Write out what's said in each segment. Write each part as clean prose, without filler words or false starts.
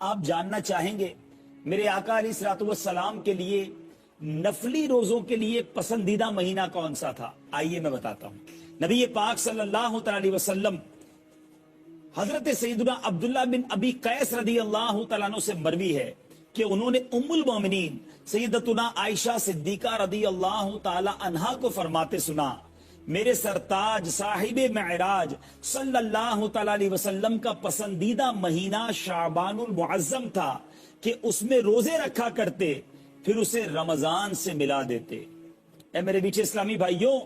آپ جاننا چاہیں گے میرے آقا علیہ الصلوۃ والسلام کے لیے نفلی روزوں کے لیے پسندیدہ مہینہ کون سا تھا؟ آئیے میں بتاتا ہوں۔ نبی پاک صلی اللہ علیہ وسلم حضرت سیدنا عبداللہ بن ابی قیس رضی اللہ تعالیٰ عنہ سے مروی ہے کہ انہوں نے ام المومنین سیدتنا عائشہ صدیقہ رضی اللہ تعالیٰ عنہا کو فرماتے سنا، میرے سرتاج صاحب معراج صلی اللہ تعالیٰ علیہ وسلم کا پسندیدہ مہینہ شعبان المعظم تھا کہ اس میں روزے رکھا کرتے، پھر اسے رمضان سے ملا دیتے۔ اے میرے بیچے اسلامی بھائیوں،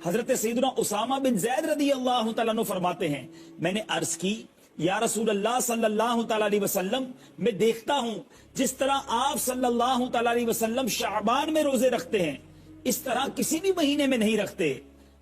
حضرت سیدنا اسامہ بن زید رضی اللہ تعالیٰ عنہ فرماتے ہیں، میں نے عرض کی یا رسول اللہ صلی اللہ تعالیٰ علیہ وسلم، میں دیکھتا ہوں جس طرح آپ صلی اللہ تعالیٰ علیہ وسلم شعبان میں روزے رکھتے ہیں اس طرح کسی بھی مہینے میں نہیں رکھتے۔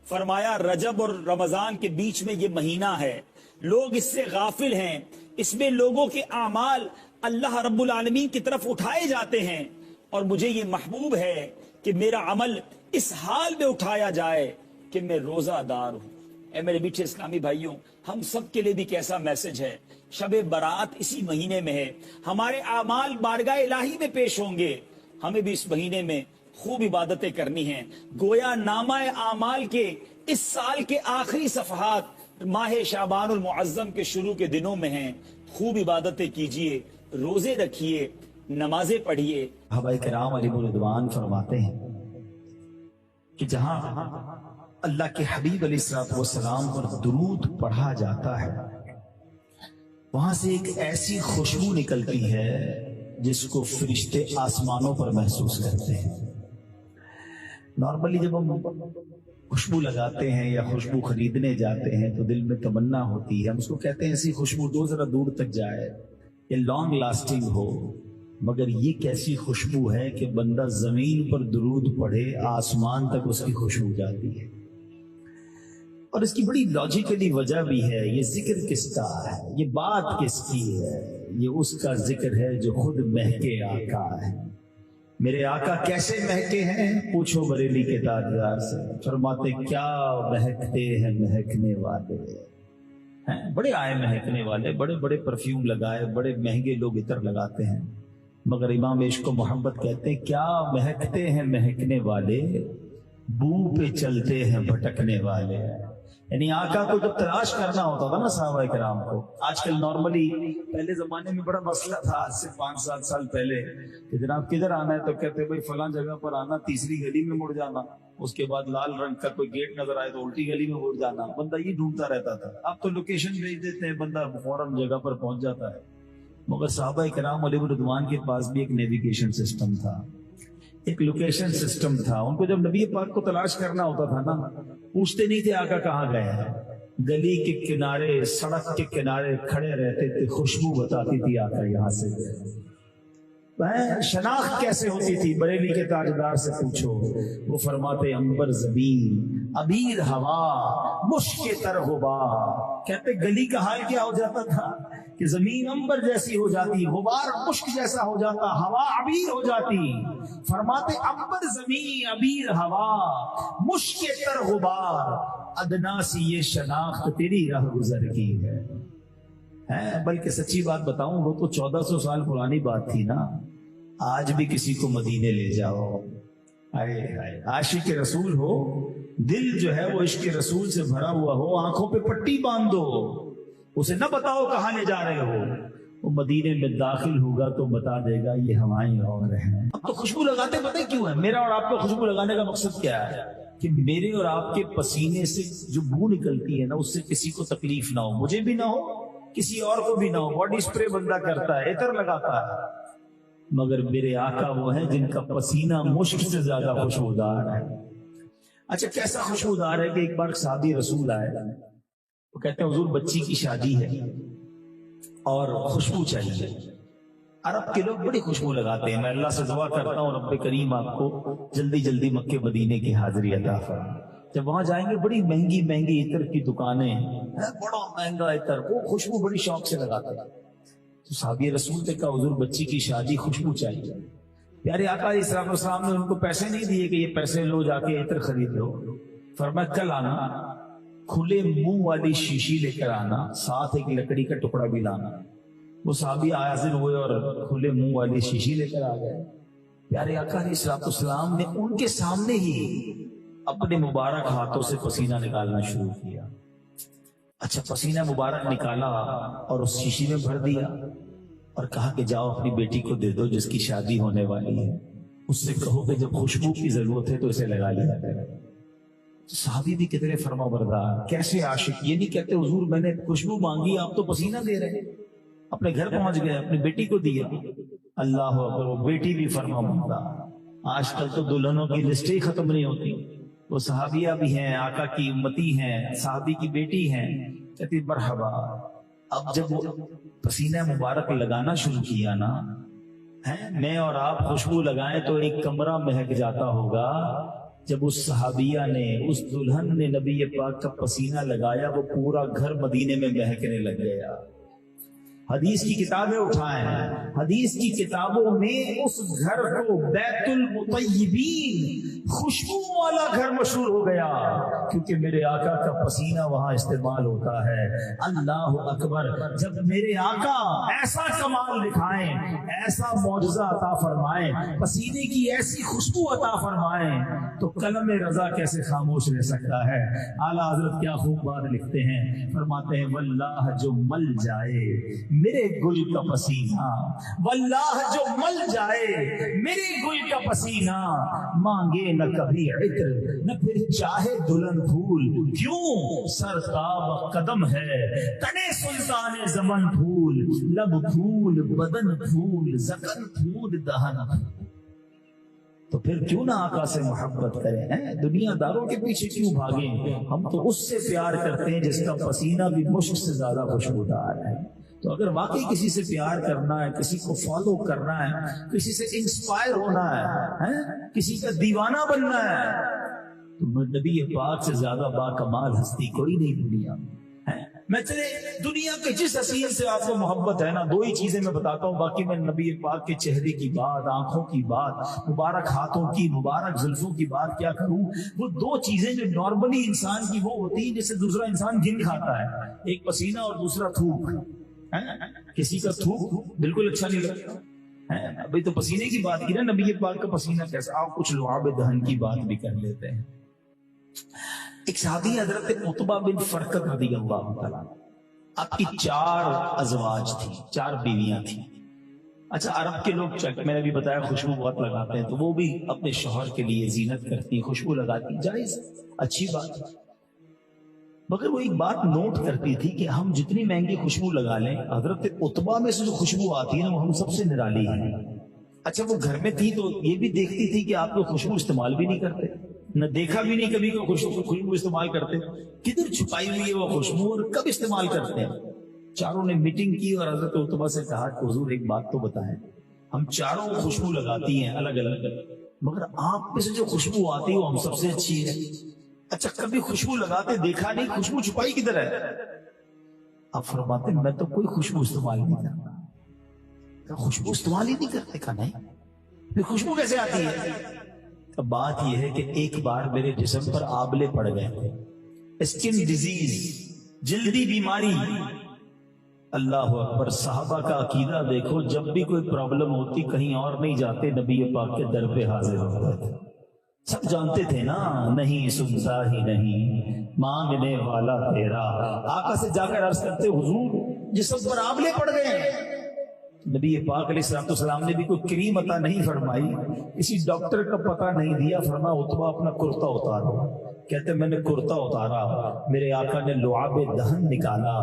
فرمایا رجب اور رمضان کے بیچ میں یہ مہینہ ہے، لوگ اس سے غافل ہیں، اس میں لوگوں کے اعمال اللہ رب العالمین کی طرف اٹھائے جاتے ہیں، اور مجھے یہ محبوب ہے کہ میرا عمل اس حال میں اٹھایا جائے کہ میں روزہ دار ہوں۔ اے میرے میٹھے اسلامی بھائیوں، ہم سب کے لیے بھی کیسا میسج ہے، شب برات اسی مہینے میں ہے، ہمارے اعمال بارگاہ الہی میں پیش ہوں گے، ہمیں بھی اس مہینے میں خوب عبادتیں کرنی ہیں۔ گویا نامہ اعمال کے اس سال کے آخری صفحات ماہ شعبان المعظم کے شروع کے دنوں میں ہیں، خوب عبادتیں کیجئے، روزے رکھیے، نمازیں پڑھیے۔ صحابہ کرام علیہ رضوان فرماتے ہیں کہ جہاں اللہ کے حبیب علیہ الصلوۃ والسلام پر درود پڑھا جاتا ہے وہاں سے ایک ایسی خوشبو نکلتی ہے جس کو فرشتے آسمانوں پر محسوس کرتے ہیں۔ نارملی جب ہم خوشبو لگاتے ہیں یا خوشبو خریدنے جاتے ہیں تو دل میں تمنا ہوتی ہے، ہم اس کو کہتے ہیں ایسی خوشبو دو ذرا دور تک جائے، یہ لانگ لاسٹنگ ہو، مگر یہ کیسی خوشبو ہے کہ بندہ زمین پر درود پڑھے آسمان تک اس کی خوشبو جاتی ہے۔ اور اس کی بڑی لاجیکلی وجہ بھی ہے، یہ ذکر کس کا ہے، یہ بات کس کی ہے؟ یہ اس کا ذکر ہے جو خود مہکے آقا ہے۔ میرے آقا کیسے مہکے ہیں؟ پوچھو بریلی کے تاجدار سے، فرماتے کیا مہکتے ہیں مہکنے والے ہیں، بڑے آئے مہکنے والے، بڑے بڑے پرفیوم لگائے، بڑے مہنگے لوگ عطر لگاتے ہیں، مگر امام عشق و محبت کہتے ہیں کیا مہکتے ہیں مہکنے والے، بو پہ چلتے ہیں بھٹکنے والے۔ یعنی آقا کو جب تلاش کرنا ہوتا تھا نا صحابہ کرام کو، آج کل نارملی، پہلے زمانے میں بڑا مسئلہ تھا آج سے 5-7 سال پہلے کہ جناب کدھر آنا ہے تو کہتے بھائی فلاں جگہ پر آنا، تیسری گلی میں مڑ جانا، اس کے بعد لال رنگ کا کوئی گیٹ نظر آئے تو الٹی گلی میں مڑ جانا، بندہ یہ ڈھونڈتا رہتا تھا۔ اب تو لوکیشن بھیج دیتے ہیں، بندہ فوراً جگہ پر پہنچ جاتا ہے، مگر صحابہ کرام علیہ رضوان کے پاس بھی ایک نیویگیشن سسٹم تھا، ایک لوکیشن سسٹم تھا۔ ان کو جب نبی پاک کو تلاش کرنا ہوتا تھا نا، پوچھتے نہیں تھے آقا کہاں گئے ہیں، گلی کے کنارے، سڑک کے کنارے کھڑے رہتے تھے، خوشبو بتاتی تھی آقا یہاں سے گئے۔ شناخت کیسے ہوتی تھی؟ بریلی کے تاجدار سے پوچھو، وہ فرماتے عنبر زمین، عبیر ہوا، مشک تر غبار۔ کہتے گلی کا حال کیا ہو جاتا تھا کہ زمین عنبر جیسی ہو جاتی، غبار مشک جیسا ہو جاتا، ہوا عبیر ہو جاتی۔ فرماتے عنبر زمین، عبیر ہوا، مشک تر غبار، ادنا سی یہ شناخت تیری راہ گزر کی ہے۔ بلکہ سچی بات بتاؤں، وہ تو 1400 سال پرانی بات تھی نا، آج بھی کسی کو مدینے لے جاؤ، عاشق رسول ہو، دل جو ہے وہ عشق رسول سے بھرا ہوا ہو، آنکھوں پہ پٹی باندھ دو، اسے نہ بتاؤ کہاں لے جا رہے ہو، وہ مدینے میں داخل ہوگا تو بتا دے گا یہ ہوائیں اور ہیں۔ اب تو خوشبو لگاتے پتہ کیوں ہے؟ میرا اور آپ کو خوشبو لگانے کا مقصد کیا ہے؟ کہ میرے اور آپ کے پسینے سے جو بو نکلتی ہے نا، اس سے کسی کو تکلیف نہ ہو، مجھے بھی نہ ہو، کسی اور کو بھی نہ ہو۔ باڈی سپرے بندہ کرتا ہے، عطر لگاتا ہے، مگر میرے آقا وہ ہیں جن کا پسینہ مشک سے زیادہ خوشبودار ہے۔ اچھا کیسا خوشبودار ہے کہ ایک بار صحابی رسول آئے، وہ کہتے ہیں حضور بچی کی شادی ہے اور خوشبو چاہیے۔ عرب کے لوگ بڑی خوشبو لگاتے ہیں، میں اللہ سے دعا کرتا ہوں رب کریم آپ کو جلدی جلدی مکے مدینے کی حاضری عطا فرمائے۔ جب وہاں جائیں گے بڑی مہنگی مہنگی عطر کی دکانیں، بڑا مہنگا عطر، وہ خوشبو بڑی شوق سے لگاتے ہیں۔ تو صحابی رسول نے کہا حضور بچی کی شادی، خوشبو چاہیے۔ پیارے آقا علیہ السلام والسلام نے ان کو پیسے نہیں دیے کہ یہ پیسے لو جا کے عطر خرید لو، فرمایا کل آنا، کھلے منہ والی شیشی لے کر آنا، ساتھ ایک لکڑی کا ٹکڑا بھی لانا، وہ صحابی حاضر ہوئے اور کھلے منہ والی شیشی لے کر آ گئے. پیارے آقا علیہ الصلوۃ والسلام نے ان کے سامنے ہی اپنے مبارک ہاتھوں سے پسینہ نکالنا شروع کیا. اچھا پسینہ مبارک نکالا اور اس شیشی میں بھر دیا اور کہا کہ جاؤ اپنی بیٹی کو دے دو جس کی شادی ہونے والی ہے, اس سے کہو کہ جب خوشبو کی ضرورت ہے تو اسے لگا لیا کرے. صحابی بھی کتنے فرما بردار, کیسے عاشق, یہ نہیں کہتے حضور میں نے خوشبو مانگی آپ تو پسینہ دے رہے, اپنے گھر پہنچ گئے اپنی بیٹی کو دیا. اللہ اکبر, وہ بیٹی بھی فرما بردار. آج کل تو دلہنوں کی لسٹیں ہی ختم نہیں ہوتی. وہ صحابیہ بھی ہیں, آقا کی امتی ہیں, صحابی کی بیٹی ہیں, کہتی مرحبا. اب جب وہ پسینہ مبارک لگانا شروع کیا نا, میں اور آپ خوشبو لگائیں تو ایک کمرہ مہک جاتا ہوگا. جب اس صحابیہ نے, اس دلہن نے نبی پاک کا پسینہ لگایا, وہ پورا گھر مدینے میں مہکنے لگ گیا. حدیث کی کتابیں اٹھائیں, حدیث کی کتابوں میں اس گھر کو بیت المطیبین, خوشبو والا گھر مشہور ہو گیا, کیونکہ میرے آقا کا پسینہ وہاں استعمال ہوتا ہے. اللہ اکبر. جب میرے آقا ایسا کمال دکھائیں, ایسا معجزہ عطا فرمائیں, پسینے کی ایسی خوشبو عطا فرمائیں, تو قلم رضا کیسے خاموش رہ سکتا ہے. اعلیٰ حضرت کیا خوب بات لکھتے ہیں, فرماتے ہیں واللہ جو مل جائے میرے گل کا پسینہ, واللہ جو مل جائے میرے گل کا پسینہ, مانگے نہ کبھی عطر نہ پھر چاہے دلہن پھول, کیوں سرتاب قدم ہے تنے سلطان زمن پھول, لب پھول بدن پھول زکن پھول دہن پھول. تو پھر کیوں نہ آقا سے محبت کریں, دنیا داروں کے پیچھے کیوں بھاگیں. ہم تو اس سے پیار کرتے ہیں جس کا پسینہ بھی مشک سے زیادہ خوشبودار ہے. تو اگر واقعی کسی سے پیار کرنا ہے, کسی کو فالو کرنا ہے, کسی سے انسپائر ہونا ہے, کسی کا دیوانہ بننا ہے, تو نبی پاک سے زیادہ با کمال ہستی کوئی نہیں دنیا میں. میں چلے دنیا کے جس حسین سے آپ کو محبت ہے نا, دو ہی چیزیں میں بتاتا ہوں, باقی میں نبی پاک کے چہرے کی بات, آنکھوں کی بات, مبارک ہاتھوں کی, مبارک زلفوں کی بات کیا کروں. وہ دو چیزیں جو نارملی انسان کی وہ ہوتی ہیں جیسے دوسرا انسان گن کھاتا ہے, ایک پسینہ اور دوسرا تھوک. کسی کا تھوک بالکل اچھا نہیں لگتا. ابھی تو پسینے کی بات کی نا, نبی پاک کا پسینہ کیسا. آپ کچھ لعاب دہن کی بات بھی کر لیتے ہیں. ایک صحابی حضرت عتبہ بن فرقد رضی اللہ تعالیٰ, آپ کی 4 ازواج تھی, 4 بیویاں تھیں. اچھا عرب کے لوگ, میں نے بھی بتایا خوشبو بہت لگاتے ہیں, تو وہ بھی اپنے شوہر کے لیے زینت کرتی, خوشبو لگاتی, جائز اچھی بات. مگر وہ ایک بات نوٹ کرتی تھی کہ ہم جتنی مہنگی خوشبو لگا لیں, حضرت عتبہ میں سے جو خوشبو آتی ہے نا وہ ہم سب سے نرالی ہے. اچھا وہ گھر میں تھی تو یہ بھی دیکھتی تھی کہ آپ کو خوشبو استعمال بھی نہیں کرتے, نہ دیکھا بھی نہیں کبھی کہ خوشبو استعمال کرتے. کدھر چھپائی ہوئی ہے وہ خوشبو اور کب استعمال کرتے ہیں. چاروں نے میٹنگ کی اور حضرت عتبہ سے کہا کہ حضور ایک بات تو بتائیں, ہم چاروں خوشبو لگاتی ہیں الگ الگ, مگر آپ میں سے جو خوشبو آتی ہے وہ ہم سب سے اچھی ہے. اچھا کبھی خوشبو لگاتے دیکھا نہیں, خوشبو چھپائی کدھر ہے. آپ فرماتے میں تو کوئی خوشبو استعمال نہیں کرتا. خوشبو استعمال ہی نہیں کرتے. کہا نہیں, پھر خوشبو کیسے آتی ہے. اب بات یہ ہے کہ ایک بار میرے جسم پر آبلے پڑ گئے تھے, اسکن ڈیزیز, جلدی بیماری. اللہ اکبر. صحابہ کا عقیدہ دیکھو, جب بھی کوئی پرابلم ہوتی کہیں اور نہیں جاتے, نبی پاک کے در پہ حاضر ہوتے تھے. سب جانتے تھے نا, نہیں سنتا ہی نہیں مانگنے والا تیرا. آقا سے جا کر عرض کرتے حضور جسم پر آبلے پڑ گئے. نبی پاک علیہ الصلوۃ والسلام نے بھی کوئی کریم عطا نہیں فرمائی, کسی ڈاکٹر کا پتہ نہیں دیا. فرمایا عتبہ اپنا کرتا اتارو. کہتے میں نے کرتا اتارا, میرے آقا نے لعاب دہن نکالا,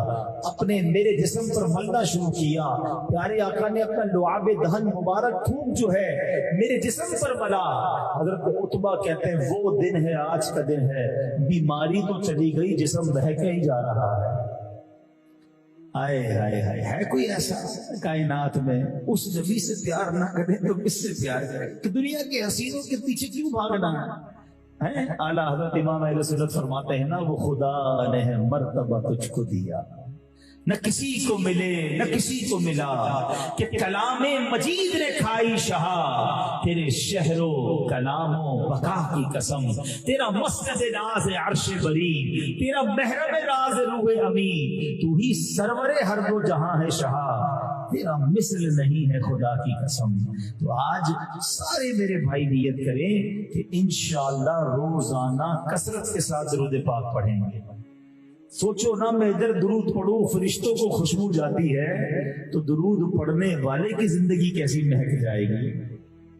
اپنے میرے جسم پر ملنا شروع کیا. پیارے آقا نے اپنا لعاب دہن مبارک تھوک جو ہے میرے جسم پر ملا. حضرت عتبہ کہتے ہیں وہ دن ہے, آج کا دن ہے, بیماری تو چلی گئی, جسم بہکے ہی جا رہا ہے. آئے ہائے ہائے, ہے کوئی ایسا کائنات میں اس نبی سے پیار نہ کرے تو کس سے پیار کرے. کہ دنیا کے حسینوں کے پیچھے کیوں بھاگنا ہے. اعلیٰ حضرت امام اہل سنت فرماتے ہیں نا, وہ خدا نے مرتبہ تجھ کو دیا, نہ کسی کو ملے نہ کسی کو ملا, کہ کلام مجید نے کھائی شہا. تیرے شہر و کلام و بقا کی قسم, تیرا مسند ناز عرش بری, تیرا محرم راز روح امی, تو ہی سرور ہر دو جہاں ہے شہا. تیرا مثل نہیں ہے خدا کی قسم. تو آج سارے میرے بھائی نیت کریں کہ انشاءاللہ روزانہ کثرت کے ساتھ درود پاک پڑھیں گے. سوچو نا میں ادھر درود پڑھوں فرشتوں کو خوشبو جاتی ہے تو درود پڑھنے والے کی زندگی کیسی مہک جائے گی.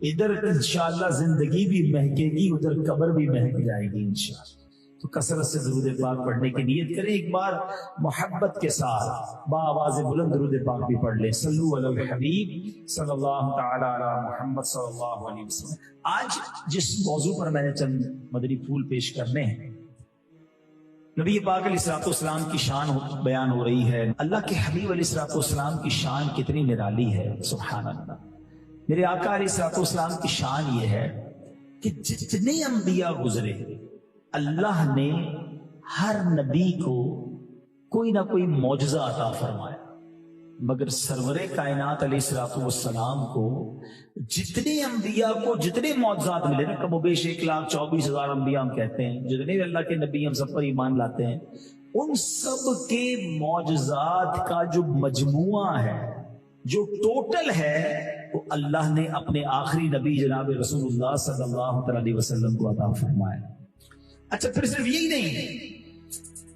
ادھر انشاءاللہ زندگی بھی مہکے گی, ادھر قبر بھی مہک جائے گی انشاءاللہ. تو کثرت سے درود پاک پڑھنے کی نیت کریں. ایک بار محبت کے ساتھ بآواز بلند درود پاک بھی پڑھ لیں. صلو علی الحبیب صلی اللہ تعالی علی محمد صلی اللہ علیہ وسلم. آج جس موضوع پر میں نے چند مدنی پھول پیش کرنے ہیں, نبی پاک علیہ السلام کی شان بیان ہو رہی ہے. اللہ کے حبیب علیہ السلام کی شان کتنی نرالی ہے, سبحان اللہ. میرے آقا علیہ السلام کی شان یہ ہے کہ جتنے انبیاء گزرے اللہ نے ہر نبی کو کوئی نہ کوئی معجزہ عطا فرمایا, مگر سرور کائنات علیہ السلام کو جتنے انبیاء کو جتنے معجزات ملے نا, کم و بیش 1,24,000 انبیاء ہم کہتے ہیں, جتنے بھی اللہ کے نبی ہم سب پر ایمان لاتے ہیں, ان سب کے معجزات کا جو مجموعہ ہے, جو ٹوٹل ہے, وہ اللہ نے اپنے آخری نبی جناب رسول اللہ صلی اللہ علیہ وسلم کو عطا فرمایا. اچھا پھر صرف یہی نہیں,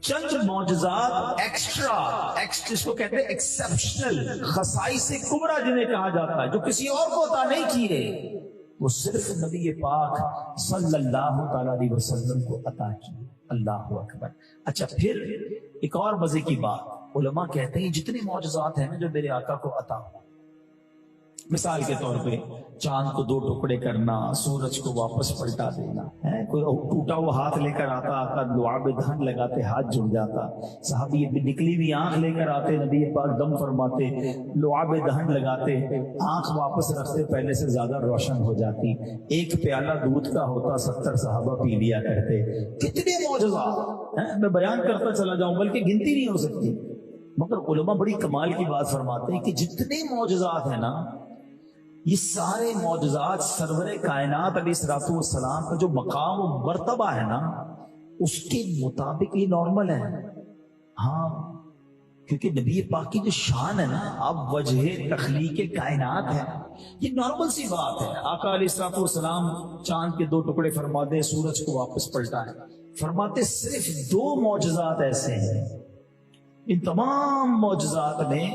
چند معجزات ایکسٹرا جس کو کہتے ہیں ایکسپشنل, خصائص کبریٰ جنہیں کہا جاتا ہے, جو کسی اور کو عطا نہیں کیے, وہ صرف نبی پاک صلی اللہ تعالی علیہ وسلم کو عطا کیے. اللہ اکبر. اچھا پھر ایک اور مزے کی بات, علماء کہتے ہیں جتنے معجزات ہیں نا جو میرے آقا کو عطا ہو, مثال کے طور پہ چاند کو 2 ٹکڑے کرنا, سورج کو واپس پلٹا دینا, کوئی ٹوٹا ہوا ہاتھ لے کر آتا, آقا لعاب دہن لگاتے ہاتھ جڑ جاتا, صحابی نکلی ہوئی آنکھ لے کر آتے, نبی پاک دم فرماتے, لعاب دہن لگاتے, آنکھ واپس رکھتے, پہلے سے زیادہ روشن ہو جاتی, ایک پیالہ دودھ کا ہوتا 70 صحابہ پی لیا کرتے. کتنے معجزات میں بیان کرتا چلا جاؤں, بلکہ گنتی نہیں ہو سکتی. مگر علماء بڑی کمال کی بات فرماتے ہیں کہ جتنے معجزات ہیں نا, یہ سارے معجزات سرور کائنات علیہ السلام کا جو مقام و مرتبہ ہے نا, اس کے مطابق یہ نارمل ہے. ہاں کیونکہ نبی پاک کی جو شان ہے نا, اب وجہ تخلیق کائنات ہے, یہ نارمل سی بات ہے. آقا علیہ السلام چاند کے 2 ٹکڑے فرما دیں, سورج کو واپس پلٹائیں, فرماتے صرف 2 معجزات ایسے ہیں, ان تمام معجزات میں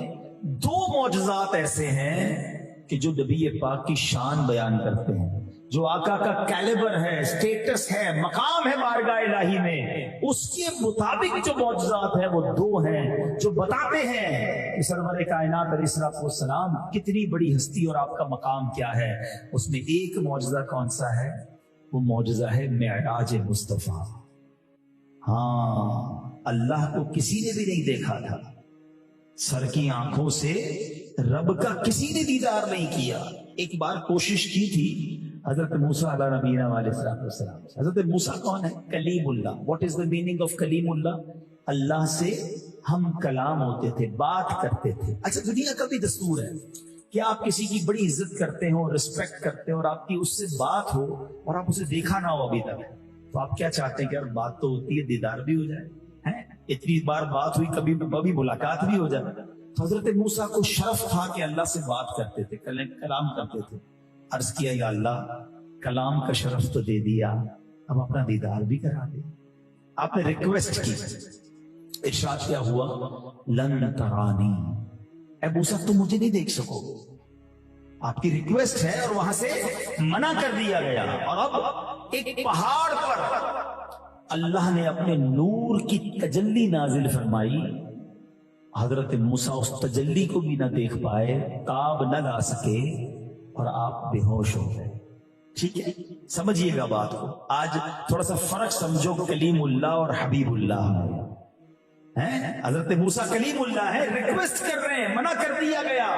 2 معجزات ایسے ہیں کہ جو نبی پاک کی شان بیان کرتے ہیں, جو آقا کا کیلیبر ہے, سٹیٹس ہے, مقام ہے بارگاہ الہی میں, اس کے مطابق جو معجزات ہیں وہ 2 ہیں جو بتاتے ہیں کہ سرور کائنات علیہ السلام کتنی بڑی ہستی اور آپ کا مقام کیا ہے. اس میں ایک معجزہ کون سا ہے؟ وہ معجزہ ہے معراج مصطفیٰ. ہاں اللہ کو کسی نے بھی نہیں دیکھا تھا, سر کی آنکھوں سے رب کا کسی نے دیدار نہیں کیا. ایک بار کوشش کی تھی حضرت موسیٰ علیہ نبینا علیہ السلام. حضرت موسیٰ کون ہے؟ کلیم اللہ. What is the meaning of کلیم اللہ؟ اللہ سے ہم کلام ہوتے تھے, بات کرتے تھے. اچھا دنیا کا بھی دستور ہے کہ آپ کسی کی بڑی عزت کرتے ہو, رسپیکٹ کرتے ہو, اور آپ کی اس سے بات ہو اور آپ اسے دیکھا نہ ہو ابھی تک, تو آپ کیا چاہتے ہیں کہ یار بات تو ہوتی ہے, دیدار بھی ہو جائے. اتنی بار بات ہوئی, کبھی ملاقات بھی ہو جائے. حضرت موسیٰ کو شرف تھا کہ اللہ سے بات کرتے تھے, کلام کرتے تھے. عرض کیا یا اللہ کلام کا شرف تو دے دیا, اب اپنا دیدار بھی کرا دے. آپ نے ریکویسٹ کی, ارشاد کیا ہوا, لن ترانی, اے موسیٰ تم مجھے نہیں دیکھ سکو. آپ کی ریکویسٹ ہے اور وہاں سے منع کر دیا گیا. اور اب ایک پہاڑ پر اللہ نے اپنے نور کی تجلی نازل فرمائی. حضرت موسیٰ اس تجلی کو بھی نہ دیکھ پائے, تاب نہ لا سکے, اور آپ بے ہوش ہو گئے. ٹھیک ہے, سمجھیے گا بات کو. آج تھوڑا سا فرق سمجھو کلیم اللہ اور حبیب اللہ میں. حضرت موسیٰ کلیم اللہ ہے, ریکویسٹ کر رہے ہیں, منع کر دیا گیا.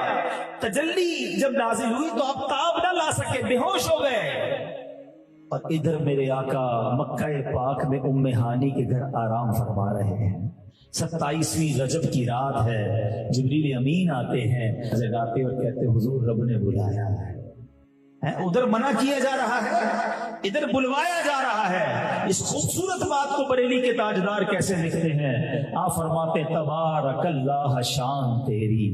تجلی جب نازل ہوئی تو آپ تاب نہ لا سکے, بے ہوش ہو گئے. اور ادھر میرے آقا مکہ پاک میں ام ہانی کے گھر آرام فرما رہے ہیں. 27ویں رجب کی رات ہے, جبریل امین آتے ہیں, جگاتے اور کہتے حضور رب نے بلایا ہے. ادھر منع کیا جا رہا ہے, ادھر بلوایا جا رہا ہے. اس خوبصورت بات کو بریلی کے تاجدار کیسے لکھتے ہیں؟ آپ فرماتے تبارک اللہ, شان تیری,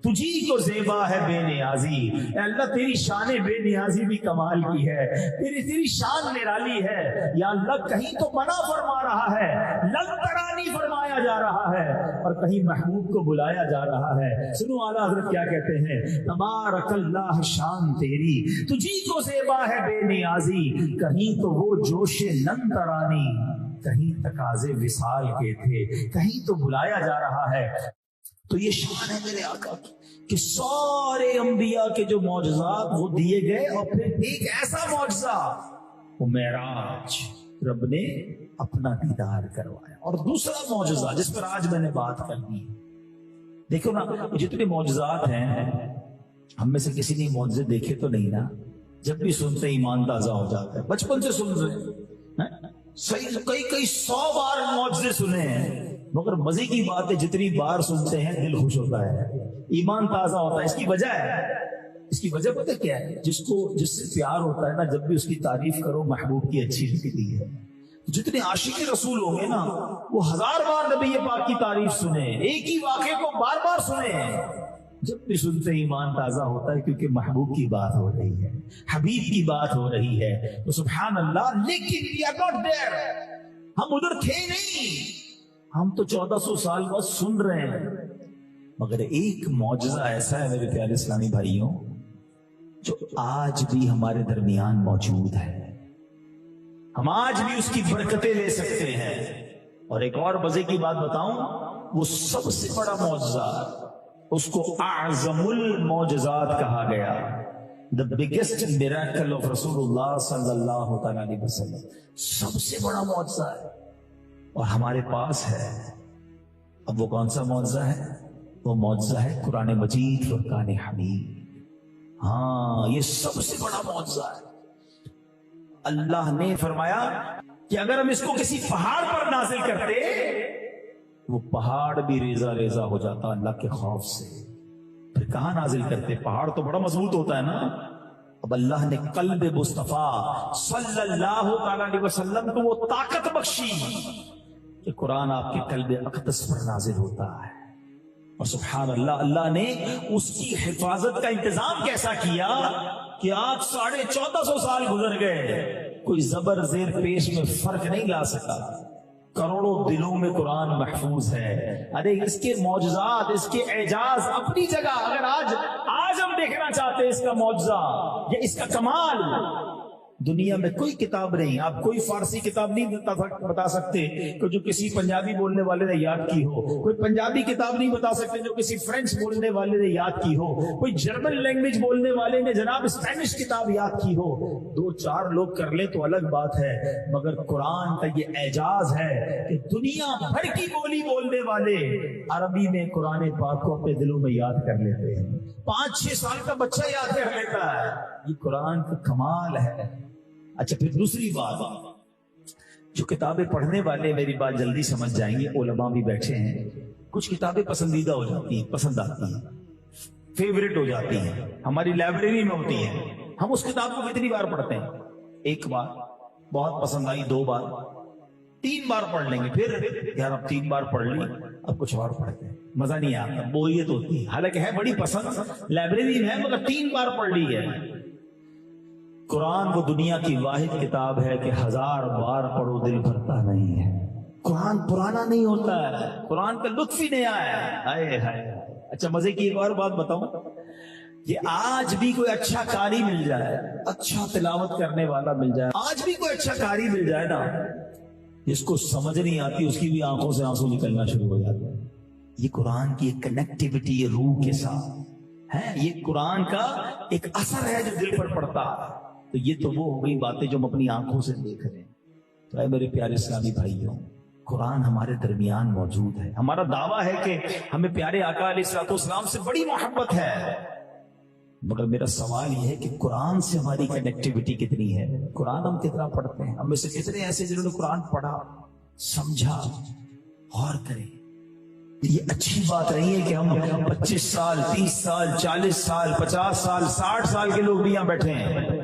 تجھی کو زیبا ہے بے نیازی. اے اللہ تیری شان بے نیازی بھی کمال کی ہے, تیری شان نرالی ہے. یا اللہ کہیں تو منع فرما رہا ہے, لن ترانی فرمایا جا رہا ہے, اور کہیں محبوب کو بلایا جا رہا ہے. سنو اعلیٰ حضرت کیا کہتے ہیں, تبارک اللہ شان تیری, تجھی کو زیبا ہے بے نیازی, کہیں تو وہ جوش لن ترانی, کہیں تقاضے وصال کے تھے, کہیں تو بلایا جا رہا ہے. تو یہ شان ہے میرے آقا کی کہ سارے انبیاء کے جو معجزات وہ دیے گئے, اور پھر ایک ایسا معجزہ وہ معراج, رب نے اپنا دیدار کروایا. اور دوسرا معجزہ جس پر آج میں نے بات کرنی ہے, دیکھو نا جتنے معجزات ہیں, ہم میں سے کسی نے معجزے دیکھے تو نہیں نا, جب بھی سنتے ایمان تازہ ہو جاتا ہے. بچپن سے سن رہے صحیح, کئی 100 بار معجزے سنے ہیں, مگر مزے کی بات ہے جتنی بار سنتے ہیں دل خوش ہوتا ہے, ایمان تازہ ہوتا ہے. اس کی وجہ ہے, اس کی وجہ پتہ کیا ہے, جس سے پیار ہوتا ہے نا, جب بھی اس کی تعریف کرو محبوب کی اچھی لگتی ہے. جتنے عاشق رسول ہوں گے نا وہ 1000 بار نبی پاک کی تعریف سنے, ایک ہی واقعے کو بار بار سنے, جب بھی سنتے ایمان تازہ ہوتا ہے, کیونکہ محبوب کی بات ہو رہی ہے, حبیب کی بات ہو رہی ہے. تو سبحان اللہ. لیکن we are not there, ہم ادھر تھے نہیں, ہم تو 1400 سال بعد سن رہے ہیں. مگر ایک معجزہ ایسا ہے میرے پیارے اسلامی بھائیوں جو آج بھی ہمارے درمیان موجود ہے, ہم آج بھی اس کی برکتیں لے سکتے ہیں. اور ایک اور مزے کی بات بتاؤں, وہ سب سے بڑا معجزہ, اس کو اعظم المعجزات کہا گیا, the biggest miracle of رسول اللہ صلی اللہ علیہ وسلم, سب سے بڑا معجزہ ہے اور ہمارے پاس ہے. اب وہ کون سا معجزہ ہے؟ وہ معجزہ ہے قرآن مجید فرقان حمید. ہاں یہ سب سے بڑا معجزہ ہے. اللہ نے فرمایا کہ اگر ہم اس کو کسی پہاڑ پر نازل کرتے, وہ پہاڑ بھی ریزہ ریزہ ہو جاتا اللہ کے خوف سے. پھر کہاں نازل کرتے؟ پہاڑ تو بڑا مضبوط ہوتا ہے نا. اب اللہ نے قلب مصطفیٰ صلی اللہ علیہ وسلم کو وہ طاقت بخشی کہ قرآن آپ کے قلب اقدس پر نازل ہوتا ہے. اور سبحان اللہ, اللہ نے اس کی حفاظت کا انتظام کیسا کیا کہ آج 1450 سال گزر گئے, کوئی زبر زیر پیش میں فرق نہیں لا سکا. کروڑوں دلوں میں قرآن محفوظ ہے. ارے اس کے معجزات, اس کے اعجاز اپنی جگہ. اگر آج ہم دیکھنا چاہتے ہیں اس کا معجزہ یا اس کا کمال, دنیا میں کوئی کتاب نہیں, آپ کوئی فارسی کتاب نہیں بتا سکتے کہ جو کسی پنجابی بولنے والے نے یاد کی ہو, کوئی پنجابی کتاب نہیں بتا سکتے جو کسی فرینچ بولنے والے نے یاد کی ہو, کوئی جرمن لینگویج بولنے والے نے جناب اسپینش کتاب یاد کی ہو. 2-4 لوگ کر لے تو الگ بات ہے, مگر قرآن کا یہ اعجاز ہے کہ دنیا بھر کی بولی بولنے والے عربی میں قرآن پاک کو اپنے دلوں میں یاد کر لیتے ہیں. 5-6 سال کا بچہ یاد کر لیتا ہے. یہ قرآن کا کمال ہے. اچھا پھر دوسری بات, جو کتابیں پڑھنے والے میری بات جلدی سمجھ جائیں گے, علماء بھی بیٹھے ہیں, کچھ کتابیں پسندیدہ ہو جاتی ہیں, پسند آتی ہیں, فیوریٹ ہو جاتی ہیں, ہماری لائبریری میں ہوتی ہیں. ہم اس کتاب کو کتنی بار پڑھتے ہیں؟ 1 بار, بہت پسند آئی 2 بار, 3 بار پڑھ لیں گے. پھر یار اب 3 بار پڑھ لی, اب کچھ اور پڑھتے ہیں, مزہ نہیں آتا, بوریت ہوتی ہے. حالانکہ ہے بڑی پسند, لائبریری میں ہے, مگر 3 بار پڑھ لی ہے. قرآن وہ دنیا کی واحد کتاب ہے کہ 1000 بار پڑھو دل بھرتا نہیں ہے. قرآن پرانا نہیں ہوتا ہے, قرآن کا لطف ہی نیا ہے. اچھا مزے کی ایک اور بات بتاؤں, یہ آج بھی کوئی اچھا قاری مل جائے, اچھا تلاوت کرنے والا مل جائے, آج بھی کوئی اچھا قاری مل جائے نا, جس کو سمجھ نہیں آتی اس کی بھی آنکھوں سے آنسو نکلنا شروع ہو جاتے ہیں. یہ قرآن کی ایک کنیکٹیوٹی ہے روح کے ساتھ ہے, یہ قرآن کا ایک اثر ہے جو دل پر پڑتا ہے. تو یہ تو وہ ہو گئی باتیں جو ہم اپنی آنکھوں سے دیکھ رہے ہیں. تو اے میرے پیارے اسلامی بھائیوں, قرآن ہمارے درمیان موجود ہے. ہمارا دعویٰ ہے کہ ہمیں پیارے آقا علیہ الصلوۃ والسلام سے بڑی محبت ہے, مگر میرا سوال یہ ہے کہ قرآن سے ہماری کنیکٹیوٹی کتنی ہے؟ قرآن ہم کتنا پڑھتے ہیں؟ ہم میں سے کتنے ایسے جنہوں نے قرآن پڑھا, سمجھا, غور کریں. یہ اچھی بات نہیں ہے کہ ہم 25 سال 30 سال 40 سال 50 سال 60 سال کے لوگ بھی یہاں بیٹھے ہیں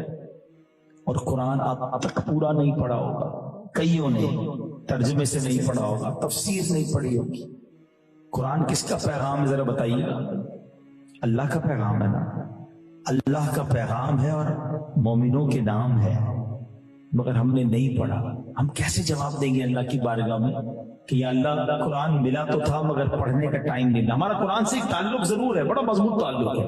اور قرآن اب تک پورا نہیں پڑھا ہوگا. کئیوں نے ترجمے سے نہیں پڑھا ہوگا, تفسیر نہیں پڑھی ہوگی. قرآن کس کا پیغام ہے ذرا بتائیے. اللہ کا پیغام ہے نا، اللہ کا پیغام ہے اور مومنوں کے نام ہے، مگر ہم نے نہیں پڑھا۔ ہم کیسے جواب دیں گے اللہ کی بارگاہ میں کہ یا اللہ قرآن ملا تو تھا مگر پڑھنے کا ٹائم نہیں ملا۔ ہمارا قرآن سے ایک تعلق ضرور ہے، بڑا مضبوط تعلق ہے،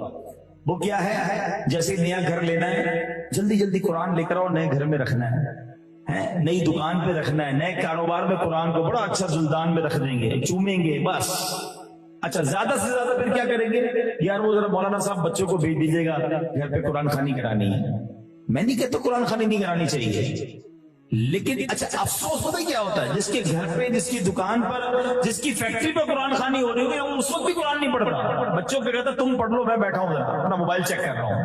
وہ کیا ہے؟ جیسے نیا گھر لینا ہے، جلدی جلدی قرآن لے کر آؤ، نئے گھر میں رکھنا ہے، نئی دکان پہ رکھنا ہے، نئے کاروبار میں قرآن کو بڑا اچھا زلدان میں رکھ دیں گے، چومیں گے بس۔ اچھا زیادہ سے زیادہ پھر کیا کریں گے؟ یار وہ ذرا مولانا صاحب بچوں کو بھیج دیجیے گا گھر پہ قرآن خوانی کرانی ہے۔ میں نہیں کہتا قرآن خوانی نہیں کرانی چاہیے، لیکن اچھا افسوس پتہ کیا ہوتا ہے؟ جس کے گھر پہ، جس کی دکان پر، جس کی فیکٹری پہ قرآن خوانی ہو رہی ہے، اس وقت بھی قرآن نہیں پڑھتا، بچوں پہ کہتا تم پڑھ لو میں بیٹھا ہوں اپنا موبائل چیک کر رہا ہوں۔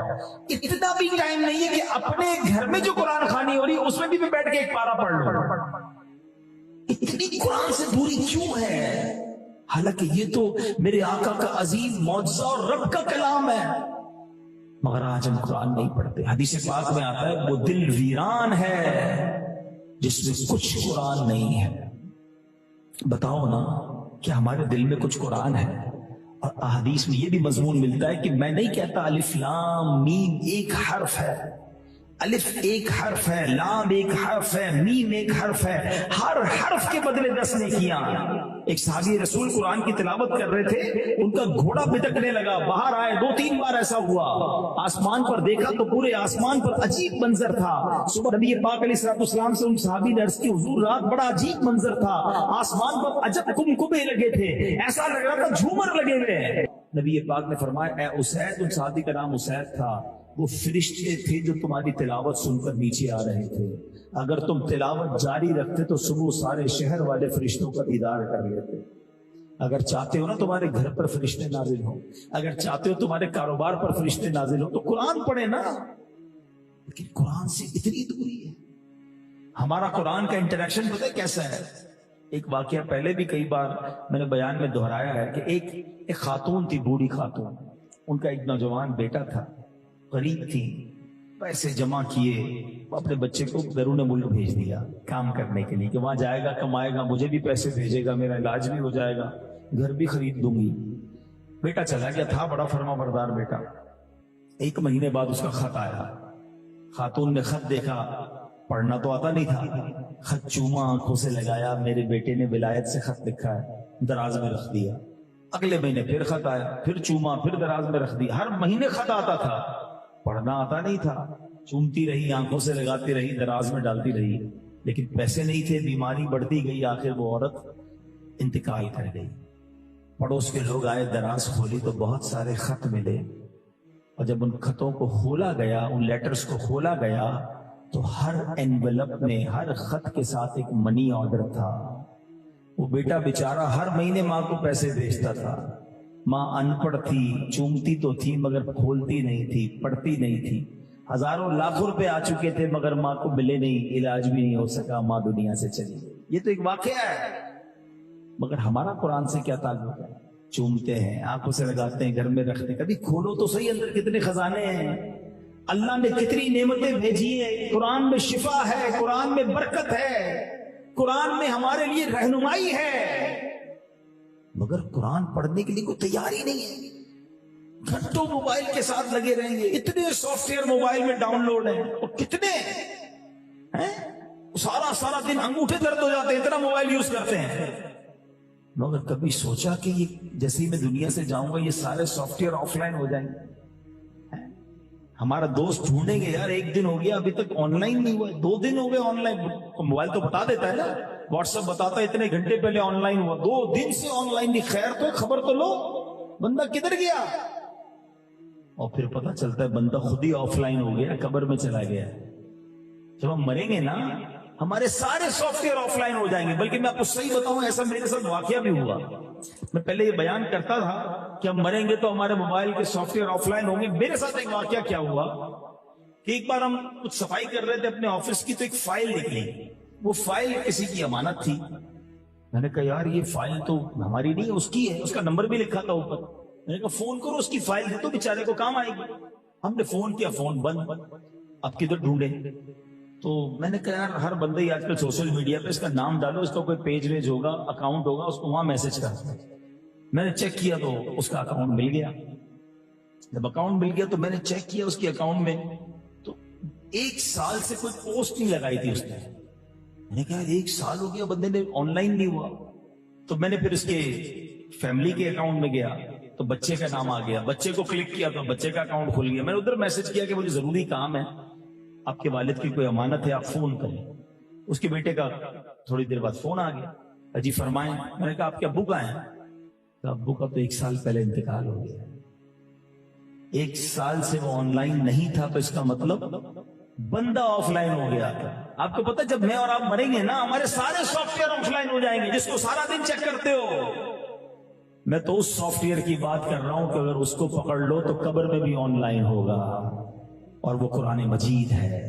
اتنا بھی ٹائم نہیں ہے کہ اپنے گھر میں جو قرآن خوانی ہو رہی ہے اس میں بھی میں بیٹھ کے ایک پارا پڑھ لوں۔ اتنی قرآن سے دوری کیوں ہے؟ حالانکہ یہ تو میرے آقا کا عظیم معجزہ اور رب کا کلام ہے، مگر آج ہم قرآن نہیں پڑھتے۔ حدیث پاک میں آتا ہے وہ دل ویران ہے جس میں کچھ قرآن نہیں ہے۔ بتاؤ نا کہ ہمارے دل میں کچھ قرآن ہے؟ اور احادیث میں یہ بھی مضمون ملتا ہے کہ میں نہیں کہتا الف لام میم ایک حرف ہے، الف ایک حرف ہے، لام ایک حرف ہے، میم ایک حرف ہے، ہر حرف کے بدلے 10 نیکیاں۔ ایک صحابی رسول قرآن کی تلاوت کر رہے تھے، ان کا گھوڑا بتکنے لگا، باہر آئے، 2-3 بار ایسا ہوا، آسمان پر دیکھا تو پورے آسمان پر عجیب منظر تھا۔ صبح نبی پاک علیہ السلام سے ان صحابی نے عرض کی حضور رات بڑا عجیب منظر تھا، آسمان پر عجب کمکمے لگے تھے، ایسا لگ رہا تھا جھومر لگے ہوئے۔ نبی پاک نے فرمایا اے اسید، ان صحابی کا نام اسید تھا، وہ فرشتے تھے جو تمہاری تلاوت سن کر نیچے آ رہے تھے، اگر تم تلاوت جاری رکھتے تو صبح سارے شہر والے فرشتوں کا دیدار کر لیتے۔ اگر چاہتے ہو نا تمہارے گھر پر فرشتے نازل ہو، اگر چاہتے ہو تمہارے کاروبار پر فرشتے نازل ہو تو قرآن پڑھے نا، لیکن قرآن سے اتنی دوری ہے۔ ہمارا قرآن کا انٹریکشن پتہ ہے کیسا ہے؟ ایک واقعہ پہلے بھی کئی بار میں نے بیان میں دہرایا ہے کہ ایک خاتون تھی، بوڑھی خاتون، ان کا ایک نوجوان بیٹا تھا، غریب تھی، پیسے جمع کیے، اپنے بچے کو بیرون ملک بھیج دیا کام کرنے کے لیے کہ وہاں جائے گا، کمائے گا، مجھے بھی پیسے بھیجے گا، میرا علاج بھی ہو جائے گا، گھر بھی خرید دوں گی۔ بیٹا چلا گیا، تھا بڑا فرما بردار بیٹا۔ 1 مہینے بعد اس کا خط آیا، خاتون نے خط دیکھا، پڑھنا تو آتا نہیں تھا، خط چوما، آنکھوں سے لگایا، میرے بیٹے نے ولایت سے خط لکھا ہے، دراز میں رکھ دیا۔ اگلے مہینے پھر خط آیا، پھر چوما، پھر دراز میں رکھ دیا۔ ہر مہینے خط آتا تھا، پڑھنا آتا نہیں تھا، چومتی رہی، آنکھوں سے لگاتی رہی، دراز میں ڈالتی رہی، لیکن پیسے نہیں تھے، بیماری بڑھتی گئی، آخر وہ عورت انتقال کر گئی۔ پڑوس کے لوگ آئے، دراز کھولی تو بہت سارے خط ملے، اور جب ان خطوں کو کھولا گیا، ان لیٹرز کو کھولا گیا تو ہر انویلپ میں، ہر خط کے ساتھ ایک منی آرڈر تھا۔ وہ بیٹا بیچارہ ہر مہینے ماں کو پیسے بھیجتا تھا، ماں ان پڑھ تھی، چومتی تو تھی مگر کھولتی نہیں تھی، پڑھتی نہیں تھی، ہزاروں لاکھوں روپے آ چکے تھے مگر ماں کو ملے نہیں، علاج بھی نہیں ہو سکا، ماں دنیا سے چلی گئی۔ یہ تو ایک واقعہ ہے، مگر ہمارا قرآن سے کیا تعلق ہے؟ چومتے ہیں، آنکھوں سے لگاتے ہیں، گھر میں رکھتے ہیں، کبھی کھولو تو صحیح اندر کتنے خزانے ہیں، اللہ نے کتنی نعمتیں بھیجی ہیں۔ قرآن میں شفا ہے، قرآن میں برکت ہے، قرآن میں ہمارے لیے رہنمائی ہے، مگر قرآن پڑھنے کے لیے کوئی تیاری نہیں ہے۔ گھنٹوں موبائل کے ساتھ لگے رہیں گے، اتنے سافٹ ویئر موبائل میں ڈاؤن لوڈ ہیں، اور کتنے ہیں، سارا دن انگوٹھے درد ہو جاتے ہیں، اتنا موبائل یوز کرتے ہیں۔ مگر کبھی سوچا کہ یہ جیسے ہی میں دنیا سے جاؤں گا یہ سارے سافٹ ویئر آف لائن ہو جائیں گے؟ ہمارا دوست ڈھونڈیں گے، یار 1 دن ہو گیا ابھی تک آن لائن نہیں ہوا، 2 دن ہو گئے آن لائن، موبائل تو بتا دیتا ہے نا، واٹس ایپ بتاتا ہے اتنے گھنٹے پہلے آن لائن ہوا، 2 دن سے آن لائن نہیں، خیر تو خبر تو لو، بندہ کدھر گیا؟ اور پھر پتہ چلتا ہے بندہ خود ہی آف لائن ہو گیا، قبر میں چلا گیا۔ جب ہم مریں گے نا ہمارے سارے سافٹ ویئر آف لائن ہو جائیں گے۔ بلکہ میں آپ کو صحیح بتاؤں، ایسا میرے ساتھ واقعہ بھی ہوا۔ میں پہلے یہ بیان کرتا تھا کہ ہم مریں گے تو ہمارے موبائل کے سافٹ ویئر آف لائن ہوں گے۔ میرے ساتھ ایک واقعہ کیا ہوا کہ ایک بار ہم کچھ صفائی کر رہے تھے اپنے آفس کی، تو ایک فائل نکلی، وہ فائل کسی کی امانت تھی۔ میں نے کہا یار یہ فائل تو ہماری نہیں ہے، اس کی ہے، اس کا نمبر بھی لکھا تھا اوپر۔ میں نے کہا فون کرو، اس کی فائل دے تو بیچارے کو کام آئے گی۔ ہم نے فون کیا، فون بند، اب کدھر ڈھونڈے؟ تو میں نے کہا یار ہر بندے ہی آج کل سوشل میڈیا پہ اس کا نام ڈالو، اس کا کوئی پیج ویج ہوگا، اکاؤنٹ ہوگا، اس کو وہاں میسج کر۔ میں نے چیک کیا تو اس کا اکاؤنٹ مل گیا۔ جب اکاؤنٹ مل گیا تو میں نے چیک کیا اس کے اکاؤنٹ میں، تو 1 سال سے کوئی پوسٹ نہیں لگائی تھی اس نے. میں نے کہا 1 سال ہو گیا بندے نے آن لائن نہیں ہوا. تو میں نے پھر اس کے فیملی کے اکاؤنٹ میں گیا تو بچے کا نام آ گیا، بچے کو کلک کیا تو بچے کا اکاؤنٹ کھل گیا. میں نے ادھر میسج کیا کہ مجھے ضروری کام ہے، آپ کے والد کی کوئی امانت ہے، آپ فون کریں. اس کے بیٹے کا تھوڑی دیر بعد فون آ گیا، جی فرمائیں. میں نے کہا آپ کے ابو کا ہیں؟ تو ابو کا تو 1 سال پہلے انتقال ہو گیا. 1 سال سے وہ آن لائن نہیں تھا، تو اس کا مطلب بندہ آف لائن ہو گیا تھا. آپ کو پتا جب میں اور آپ مریں گے نا، ہمارے سارے سافٹ ویئر آف لائن ہو جائیں گے، جس کو سارا دن چیک کرتے ہو. میں تو اس سافٹ ویئر کی بات کر رہا ہوں کہ اگر اس کو پکڑ لو تو قبر میں بھی آن لائن ہوگا، اور وہ قرآن مجید ہے.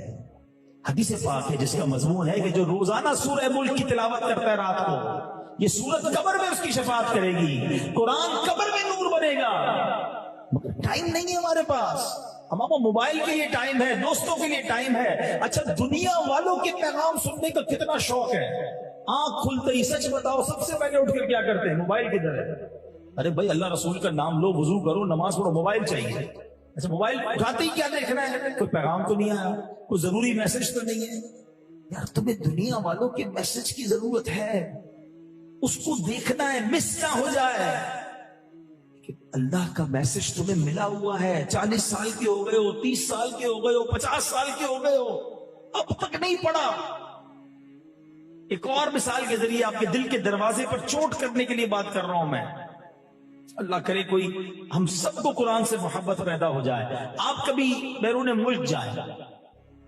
حدیث پاک ہے جس کا مضمون ہے کہ جو روزانہ سورہ ملک کی تلاوت کرتا ہے رات کو، یہ سورت قبر میں اس کی شفاعت کرے گی، قرآن قبر میں نور بنے گا. مگر ٹائم نہیں ہے ہمارے پاس. ہمارا موبائل کے لیے ٹائم ہے، دوستوں کے لیے ٹائم ہے. اچھا دنیا والوں کے پیغام سننے کا کتنا شوق ہے. آنکھ کھلتے ہی سچ بتاؤ سب سے پہلے اٹھ کر کیا کرتے ہیں؟ موبائل کدھر ہے؟ ارے بھائی اللہ رسول کا نام لو، وضو کرو، نماز پڑھو، موبائل چاہیے. اچھا موبائل اٹھاتے ہی کیا دیکھنا ہے؟ کوئی پیغام تو نہیں آیا، کوئی ضروری میسج تو نہیں ہے. یار تمہیں دنیا والوں کے میسج کی ضرورت ہے، اس کو دیکھنا ہے، مس نہ ہو جائے. کہ اللہ کا میسج تمہیں ملا ہوا ہے. 40 سال کے ہو گئے ہو، 30 سال کے ہو گئے ہو، 50 سال کے ہو گئے ہو، اب تک نہیں پڑھا. ایک اور مثال کے ذریعے آپ کے دل کے دروازے پر چوٹ کرنے کے لیے بات کر رہا ہوں میں. اللہ کرے کوئی ہم سب کو قرآن سے محبت پیدا ہو جائے. آپ کبھی بیرون ملک جائیں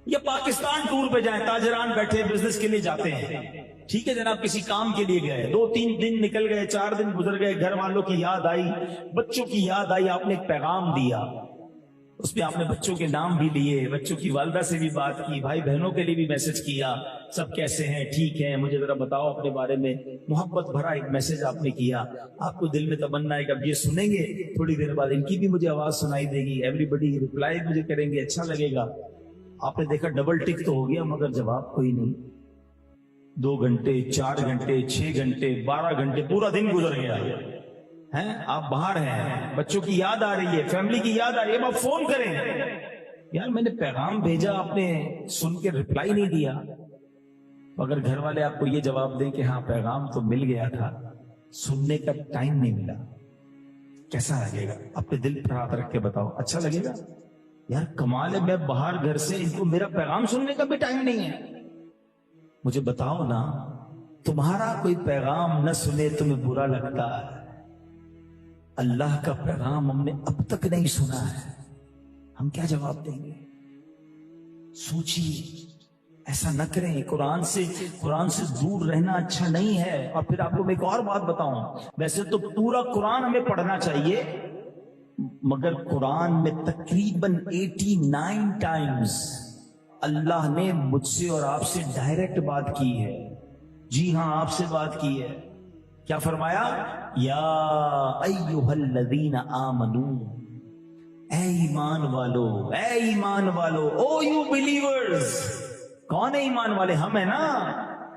یا پاکستان ٹور پہ جائیں، تاجران بیٹھے بزنس کے لیے جاتے ہیں، ٹھیک ہے جناب، کسی کام کے لیے گئے، 2-3 دن نکل گئے، 4 دن گزر گئے، گھر والوں کی یاد آئی، بچوں کی یاد آئی، آپ نے ایک پیغام دیا، اس میں آپ نے بچوں کے نام بھی لیے، بچوں کی والدہ سے بھی بات کی، بھائی بہنوں کے لیے بھی میسج کیا، سب کیسے ہیں، ٹھیک ہیں، مجھے ذرا بتاؤ اپنے بارے میں. محبت بھرا ایک میسج آپ نے کیا. آپ کو دل میں تمنا ہے کہ اب یہ سنیں گے، تھوڑی دیر بعد ان کی بھی مجھے آواز سنائی دے گی، ایوری بڈی ریپلائی مجھے کریں گے، اچھا لگے گا. آپ نے دیکھا ڈبل ٹک تو ہو گیا مگر جواب کوئی نہیں. 2 گھنٹے 4 گھنٹے 6 گھنٹے 12 گھنٹے پورا دن گزر گیا ہیں. آپ باہر ہیں، بچوں کی یاد آ رہی ہے، فیملی کی یاد آ رہی ہے، اب آپ فون کریں. یار میں نے پیغام بھیجا، آپ نے سن کے ریپلائی نہیں دیا. اگر گھر والے آپ کو یہ جواب دیں کہ ہاں پیغام تو مل گیا تھا، سننے کا ٹائم نہیں ملا، کیسا لگے گا؟ اپنے دل پر ہاتھ رکھ کے بتاؤ، اچھا لگے گا؟ یار کمال ہے، میں باہر گھر سے، ان کو میرا پیغام سننے کا بھی ٹائم نہیں ہے. مجھے بتاؤ نا، تمہارا کوئی پیغام نہ سنے تمہیں برا لگتا ہے؟ اللہ کا پیغام ہم نے اب تک نہیں سنا ہے، ہم کیا جواب دیں گے؟ سوچیے، ایسا نہ کریں. قرآن سے دور رہنا اچھا نہیں ہے. اور پھر آپ کو میں ایک اور بات بتاؤں، ویسے تو پورا قرآن ہمیں پڑھنا چاہیے، مگر قرآن میں تقریباً 89 ٹائمز اللہ نے مجھ سے اور آپ سے ڈائریکٹ بات کی ہے. جی ہاں، آپ سے بات کی ہے. کیا فرمایا؟ یا ایھا الذین آمنو، اے ایمان والو، اے ایمان والو، او یو بلیورز. کون ہے ایمان والے؟ ہم ہیں نا.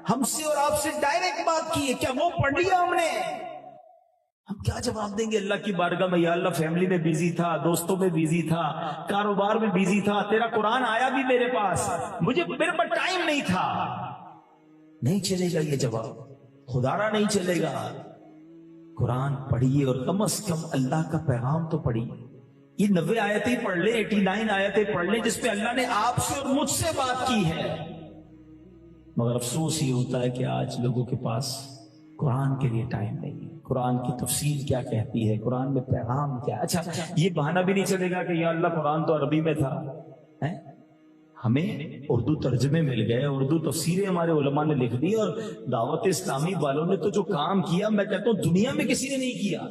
ہم سے اور آپ سے ڈائریکٹ بات کی ہے. کیا وہ پڑھ لیا ہم نے؟ ہم کیا جواب دیں گے اللہ کی بارگاہ میں؟ یا اللہ فیملی میں بیزی تھا، دوستوں میں بیزی تھا، کاروبار میں بیزی تھا، تیرا قرآن آیا بھی میرے پاس، میرے پاس ٹائم نہیں تھا. نہیں چلے گا یہ جواب، خدارا نہیں چلے گا. قرآن پڑھیے اور کم از کم اللہ کا پیغام تو پڑھیے. یہ 90 آیتیں پڑھ لیں، 89 آیتیں پڑھ لیں جس پہ اللہ نے آپ سے اور مجھ سے بات کی ہے. مگر افسوس یہ ہوتا ہے کہ آج لوگوں کے پاس قرآن کے لیے ٹائم نہیں ہے. قرآن کی تفسیر کیا کہتی ہے، قرآن میں پیغام کیا. اچھا یہ بہانہ بھی نہیں چلے گا کہ یا اللہ قرآن تو عربی میں تھا. ہمیں اردو ترجمے مل گئے، اردو تفسیریں ہمارے علماء نے لکھ دی، اور دعوت اسلامی والوں نے تو جو کام کیا میں کہتا ہوں دنیا میں کسی نے نہیں کیا.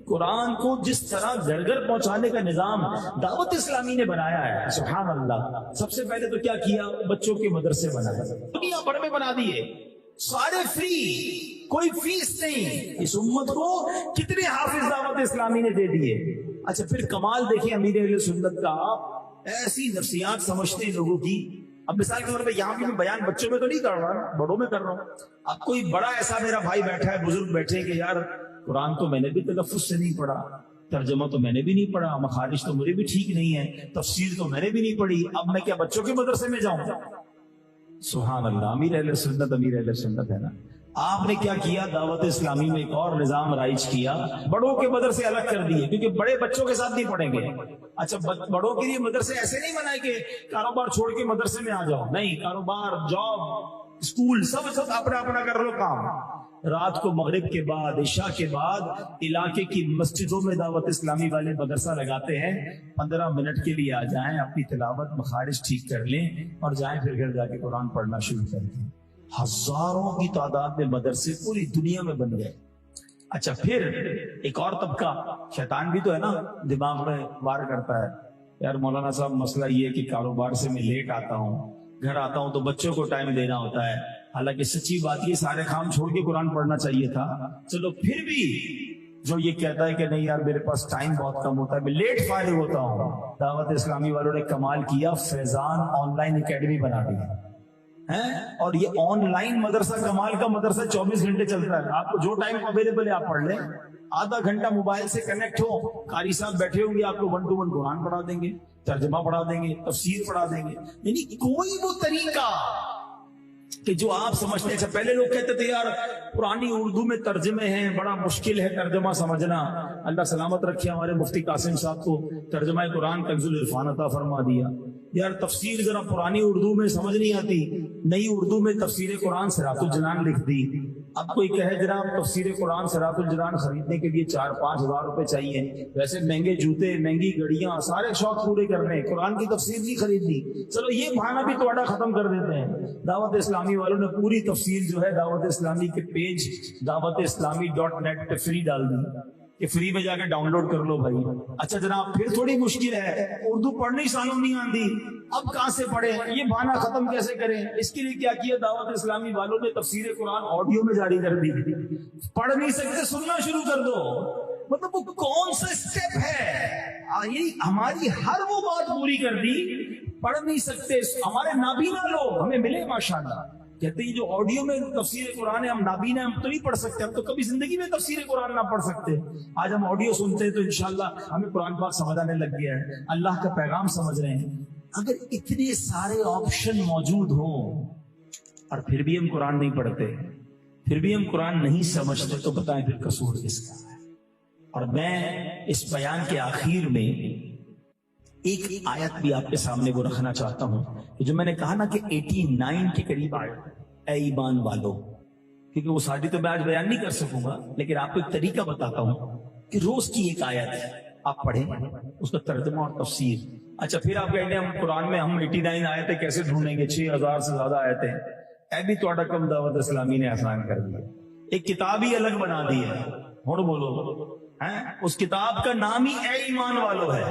قرآن کو جس طرح گھر گھر پہنچانے کا نظام دعوت اسلامی نے بنایا ہے، سبحان اللہ. سب سے پہلے تو کیا کیا؟ بچوں کے مدرسے بنایا، دنیا بھر میں بنا دیے، سارے فری، کوئی فیس نہیں. اس امت کو کتنے حافظ دعوت اسلامی نے دے دیے. اچھا پھر کمال دیکھیں امیر اہل سنت کا، ایسی نفسیات سمجھتے ہیں لوگوں کی. اب مثال کے طور پہ یہاں بھی میں بیان بچوں میں تو نہیں کر رہا، بڑوں میں کر رہا ہوں. اب کوئی بڑا ایسا میرا بھائی بیٹھا ہے، بزرگ بیٹھے کہ یار قرآن تو میں نے بھی تلفظ سے نہیں پڑھا، ترجمہ تو میں نے بھی نہیں پڑھا, مخارج تو میرے بھی ٹھیک نہیں ہے, تفسیر تو میں نے بھی نہیں پڑھی, اب میں کیا بچوں کے مدرسے میں جاؤں؟ سبحان اللہ, امیر اہل سنت ہے نا. آپ نے کیا کیا, دعوت اسلامی میں ایک اور نظام رائج کیا, بڑوں کے مدرسے الگ کر دیے, کیونکہ بڑے بچوں کے ساتھ نہیں پڑھیں گے. اچھا, بڑوں کے لیے مدرسے ایسے نہیں بنائے کہ کاروبار چھوڑ کے مدرسے میں آ جاؤ, نہیں, کاروبار, جاب, اسکول سب اپنا اپنا کر لو کام. رات کو مغرب کے بعد, عشاء کے بعد علاقے کی مسجدوں میں دعوت اسلامی والے مدرسہ لگاتے ہیں, 15 منٹ کے لیے آ جائیں, اپنی تلاوت مخارج ٹھیک کر لیں اور جائیں, پھر گھر جا کے قرآن پڑھنا شروع کر دیں. ہزاروں کی تعداد میں مدرسے پوری دنیا میں بن گئے. اچھا, پھر ایک اور طبقہ, شیطان بھی تو ہے نا, دماغ میں وار کرتا ہے, یار مولانا صاحب مسئلہ یہ ہے کہ کاروبار سے میں لیٹ آتا ہوں, گھر آتا ہوں تو بچوں کو ٹائم دینا ہوتا ہے. حالانکہ سچی بات یہ, سارے کام چھوڑ کے قرآن پڑھنا چاہیے تھا. چلو پھر بھی جو یہ کہتا ہے کہ نہیں یار میرے پاس ٹائم بہت کم ہوتا ہے, میں لیٹ فارغ ہوتا ہوں, دعوت اسلامی والوں نے کمال کیا, فیضان آن لائن اکیڈمی بنا دی ہے. اور یہ آن لائن مدرسہ کمال کا مدرسہ 24 گھنٹے چلتا ہے. آپ کو جو ٹائم اویلیبل ہے آپ پڑھ لیں, آدھا گھنٹہ موبائل سے کنیکٹ ہو, قاری صاحب بیٹھے ہوں گے, آپ کو 1 to 1 قرآن پڑھا دیں گے, ترجمہ پڑھا دیں گے, تفسیر پڑھا دیں گے. یعنی کوئی وہ طریقہ کہ جو آپ سمجھتے ہیں. پہلے لوگ کہتے تھے یار پرانی اردو میں ترجمے ہیں, بڑا مشکل ہے ترجمہ سمجھنا. اللہ سلامت رکھے ہمارے مفتی قاسم صاحب کو ترجمہ قرآن کنز العرفان عطا فرما دیا. یار تفسیر ذرا پرانی اردو میں سمجھ نہیں آتی, نئی اردو میں تفسیر قرآن صراط الجنان لکھ دی. اب کوئی کہے جناب تفسیر قرآن صراط الجنان خریدنے کے لیے 4-5 ہزار روپے چاہیے, ویسے مہنگے جوتے, مہنگی گڑیاں, سارے شوق پورے کرنے, قرآن کی تفسیر نہیں خریدنی. چلو یہ بہانہ بھی توڑا ختم کر دیتے ہیں. دعوت اسلامی والوں نے پوری تفسیر جو ہے دعوت اسلامی کے پیج dawat-islami.net پہ فری ڈال دی کہ فری میں جا کے ڈاؤن لوڈ کر لو بھائی. اچھا جناب پھر تھوڑی مشکل ہے, اردو پڑھنی سالوں نہیں آتی, اب کہاں سے پڑھیں, یہ بہانہ ختم کیسے کریں؟ اس کے لیے کیا کیا دعوت اسلامی والوں نے, تفسیر قرآن آڈیو میں جاری کر دی. پڑھ نہیں سکتے, سننا شروع کر دو. مطلب وہ کون سا اسٹیپ ہے؟ ہماری ہر وہ بات پوری کر دی. پڑھ نہیں سکتے, ہمارے نابینا لوگ ہمیں ملے ماشاءاللہ, کہتے ہیں جو آڈیو میں تفسیر قرآن ہے, ہم نابینا, ہم تو نہیں پڑھ سکتے, ہم تو کبھی زندگی میں تفسیر قرآن نہ پڑھ سکتے. آج ہم آڈیو سنتے ہیں تو انشاءاللہ ہمیں قرآن پاک سمجھ آنے لگ گیا ہے, اللہ کا پیغام سمجھ رہے ہیں. اگر اتنے سارے آپشن موجود ہوں اور پھر بھی ہم قرآن نہیں پڑھتے, پھر بھی ہم قرآن نہیں سمجھتے, تو بتائیں پھر قصور کس کا ہے؟ اور میں اس بیان کے آخر میں ایک آیت بھی آپ کے سامنے وہ رکھنا چاہتا ہوں, جو میں نے کہا نا کہ 89 کے قریب آیت, اے ایمان والو, کیونکہ وہ ساری تو میں آج بیان نہیں کر سکوں گا, لیکن آپ کو ایک طریقہ بتاتا ہوں کہ روز کی ایک آیت آپ پڑھیں, اس کا ترجمہ اور تفسیر. اچھا پھر آپ کہیں گے ہم قرآن میں ہم 89 آیتیں کیسے ڈھونڈیں گے, 6000 سے زیادہ آیتیں. اے بھی توڑا کم دعوت اسلامی نے آسان کر دیا, ایک کتاب ہی الگ بنا دی ہے. ہوں بولو, اس کتاب کا نام ہی اے ایمان والو ہے.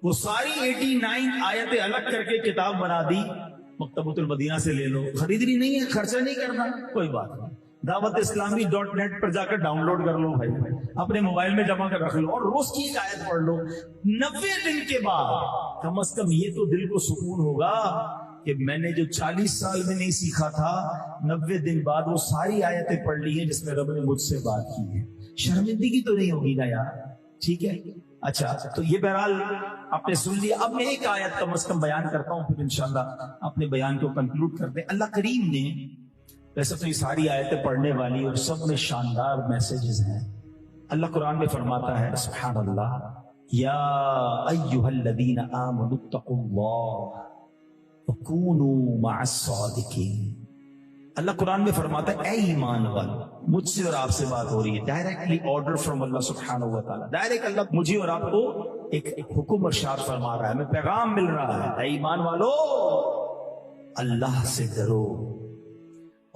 وہ ساری 89 آیتیں الگ کر کے کتاب بنا دی. مکتبۃ المدینہ سے لے لو, خریدنی نہیں ہے, خرچہ نہیں کرنا, کوئی بات نہیں, dawat-islami.net پر جا کر ڈاؤن لوڈ کر لو بھائی, اپنے موبائل میں جمع کر رکھ لو, اور روز کی ایک آیت پڑھ لو. 90 دن کے بعد کم از کم یہ تو دل کو سکون ہوگا کہ میں نے جو 40 سال میں نہیں سیکھا تھا, 90 دن بعد وہ ساری آیتیں پڑھ لی ہیں جس میں رب نے مجھ سے بات کی ہے. شرمندگی تو نہیں ہوگی نا یار, ٹھیک ہے. اچھا تو یہ بہرحال آپ نے سن لیا. اب میں ایک آیت کم از کم بیان کرتا ہوں, پھر انشاءاللہ اپنے بیان کو کنکلوڈ کرتے ہیں. اللہ کریم نے, ویسے تو یہ ساری آیتیں پڑھنے والی اور سب میں شاندار میسیجز ہیں. اللہ قرآن میں فرماتا ہے, سبحان اللہ, یا ایھا الذین آمنوا اتقوا اللہ وکونوا مع الصادقین. اللہ قرآن میں فرماتا ہے اے ایمان والو. مجھ سے اور آپ سے بات ہو رہی ہے, ڈائریکٹلی آرڈر فرام اللہ سبحانہ و تعالیٰ. ڈائریکٹ اللہ مجھے اور آپ کو ایک حکم ارشاد فرما رہا ہے, ہمیں پیغام مل رہا ہے, اے ایمان والو اللہ سے ڈرو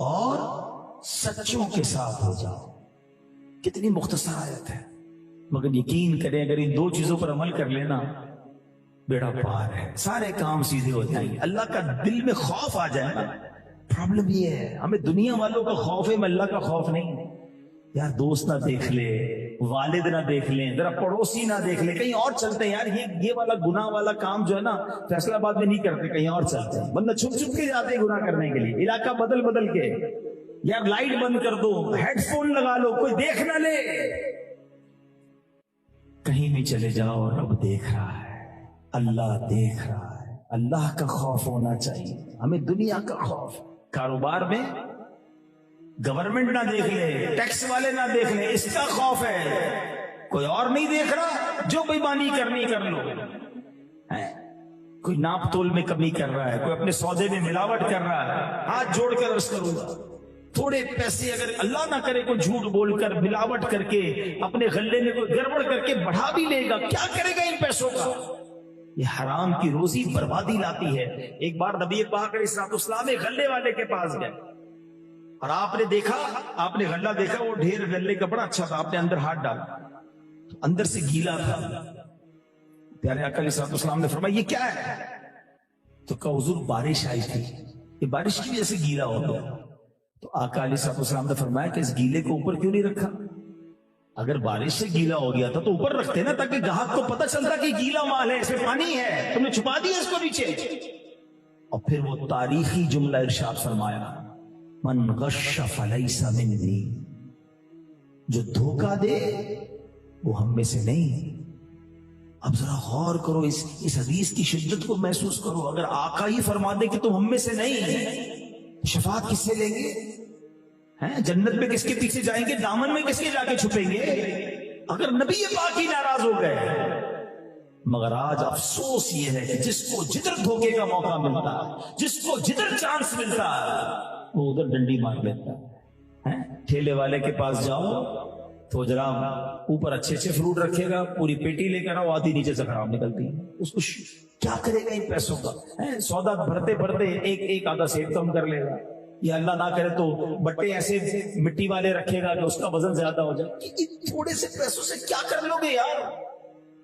اور سچوں کے ساتھ ہو جاؤ. کتنی مختصر آیت ہے, مگر یقین کریں اگر ان 2 چیزوں پر عمل کر لینا بیڑا پار ہے, سارے کام سیدھے ہو جائیں گے. اللہ کا دل میں خوف آ جائے نا. پرابلم یہ ہے, ہمیں دنیا والوں کا خوف ہے, میں اللہ کا خوف نہیں. یار دوست نہ دیکھ لے, والد نہ دیکھ لیں, ذرا پڑوسی نہ دیکھ لے, کہیں اور چلتے ہیں یار. یہ والا گناہ والا کام جو ہے نا فیصلہ آباد میں نہیں کرتے, کہیں اور چلتے ہیں. بندہ چھپ چھپ کے جاتے ہیں گناہ کرنے کے لیے, علاقہ بدل بدل کے. یار لائٹ بند کر دو, ہیڈ فون لگا لو, کوئی دیکھ نہ لے. کہیں بھی چلے جاؤ رب دیکھ رہا ہے، اللہ دیکھ رہا ہے۔ اللہ کا خوف ہونا چاہیے ہمیں، دنیا کا خوف۔ کاروبار میں گورنمنٹ نہ دیکھ لے، ٹیکس والے نہ دیکھ لیں، اس کا خوف ہے، کوئی اور نہیں دیکھ رہا، جو بےایمانی کرنی کر لو۔ کوئی ناپ تول میں کمی کر رہا ہے، کوئی اپنے سودے میں ملاوٹ کر رہا ہے، ہاتھ جوڑ کر عرض کروں گا، تھوڑے پیسے اگر اللہ نہ کرے کوئی جھوٹ بول کر ملاوٹ کر کے اپنے غلے میں کوئی گڑبڑ کر کے بڑھا بھی لے گا، کیا کرے گا ان پیسوں کا؟ یہ حرام کی روزی بربادی لاتی ہے۔ ایک بار نبی پاک علیہ السلام ایک غلے والے کے پاس گئے اور آپ نے دیکھا، آپ نے غلہ دیکھا، وہ ڈھیر غلے کا بڑا اچھا تھا، آپ نے اندر ہاتھ ڈالا تو اندر سے گیلا تھا۔ پیارے آقا علیہ السلام نے فرمایا یہ کیا ہے؟ تو کہا حضور بارش آئی تھی، یہ بارش کی وجہ سے گیلا ہو گیا۔ تو آقا علیہ السلام نے فرمایا کہ اس گیلے کو اوپر کیوں نہیں رکھا؟ اگر بارش سے گیلا ہو گیا تھا تو اوپر رکھتے نا، تاکہ گاہک کو پتہ چلتا کہ گیلا مال ہے، اس میں پانی ہے، تم نے چھپا دیا اس کو نیچے۔ اور پھر وہ تاریخی جملہ ارشاد فرمایا، من غش فلیس منی، جو دھوکہ دے وہ ہم میں سے نہیں۔ اب ذرا غور کرو، اس حدیث کی شدت کو محسوس کرو۔ اگر آقا ہی فرما دے کہ تم ہم میں سے نہیں، شفاعت کس سے لیں گے؟ جنت میں کس کے پیچھے جائیں گے؟ دامن میں کس کے جا کے چھپیں گے؟ اگر نبی پاک ہی ناراض ہو گئے۔ مگر آج افسوس یہ ہے کہ جس کو جدھر دھوکے کا موقع ملتا ہے، جس کو جدھر چانس ملتا ہے، وہ ادھر ڈنڈی مار لیتا ہے۔ ٹھیلے والے کے پاس جاؤ تو جناب اوپر اچھے اچھے فروٹ رکھے گا، پوری پیٹی لے کر آؤ، آدھی نیچے سے خراب نکلتی ہے۔ اس کو کیا کرے گا ان پیسوں کا؟ سودا بھرتے بھرتے ایک آدھا سیب کم کر لے گا، یا اللہ نہ کرے تو بٹے ایسے مٹی والے رکھے گا کہ اس کا وزن زیادہ ہو جائے۔ تھوڑے سے پیسوں سے کیا کر لو گے یار؟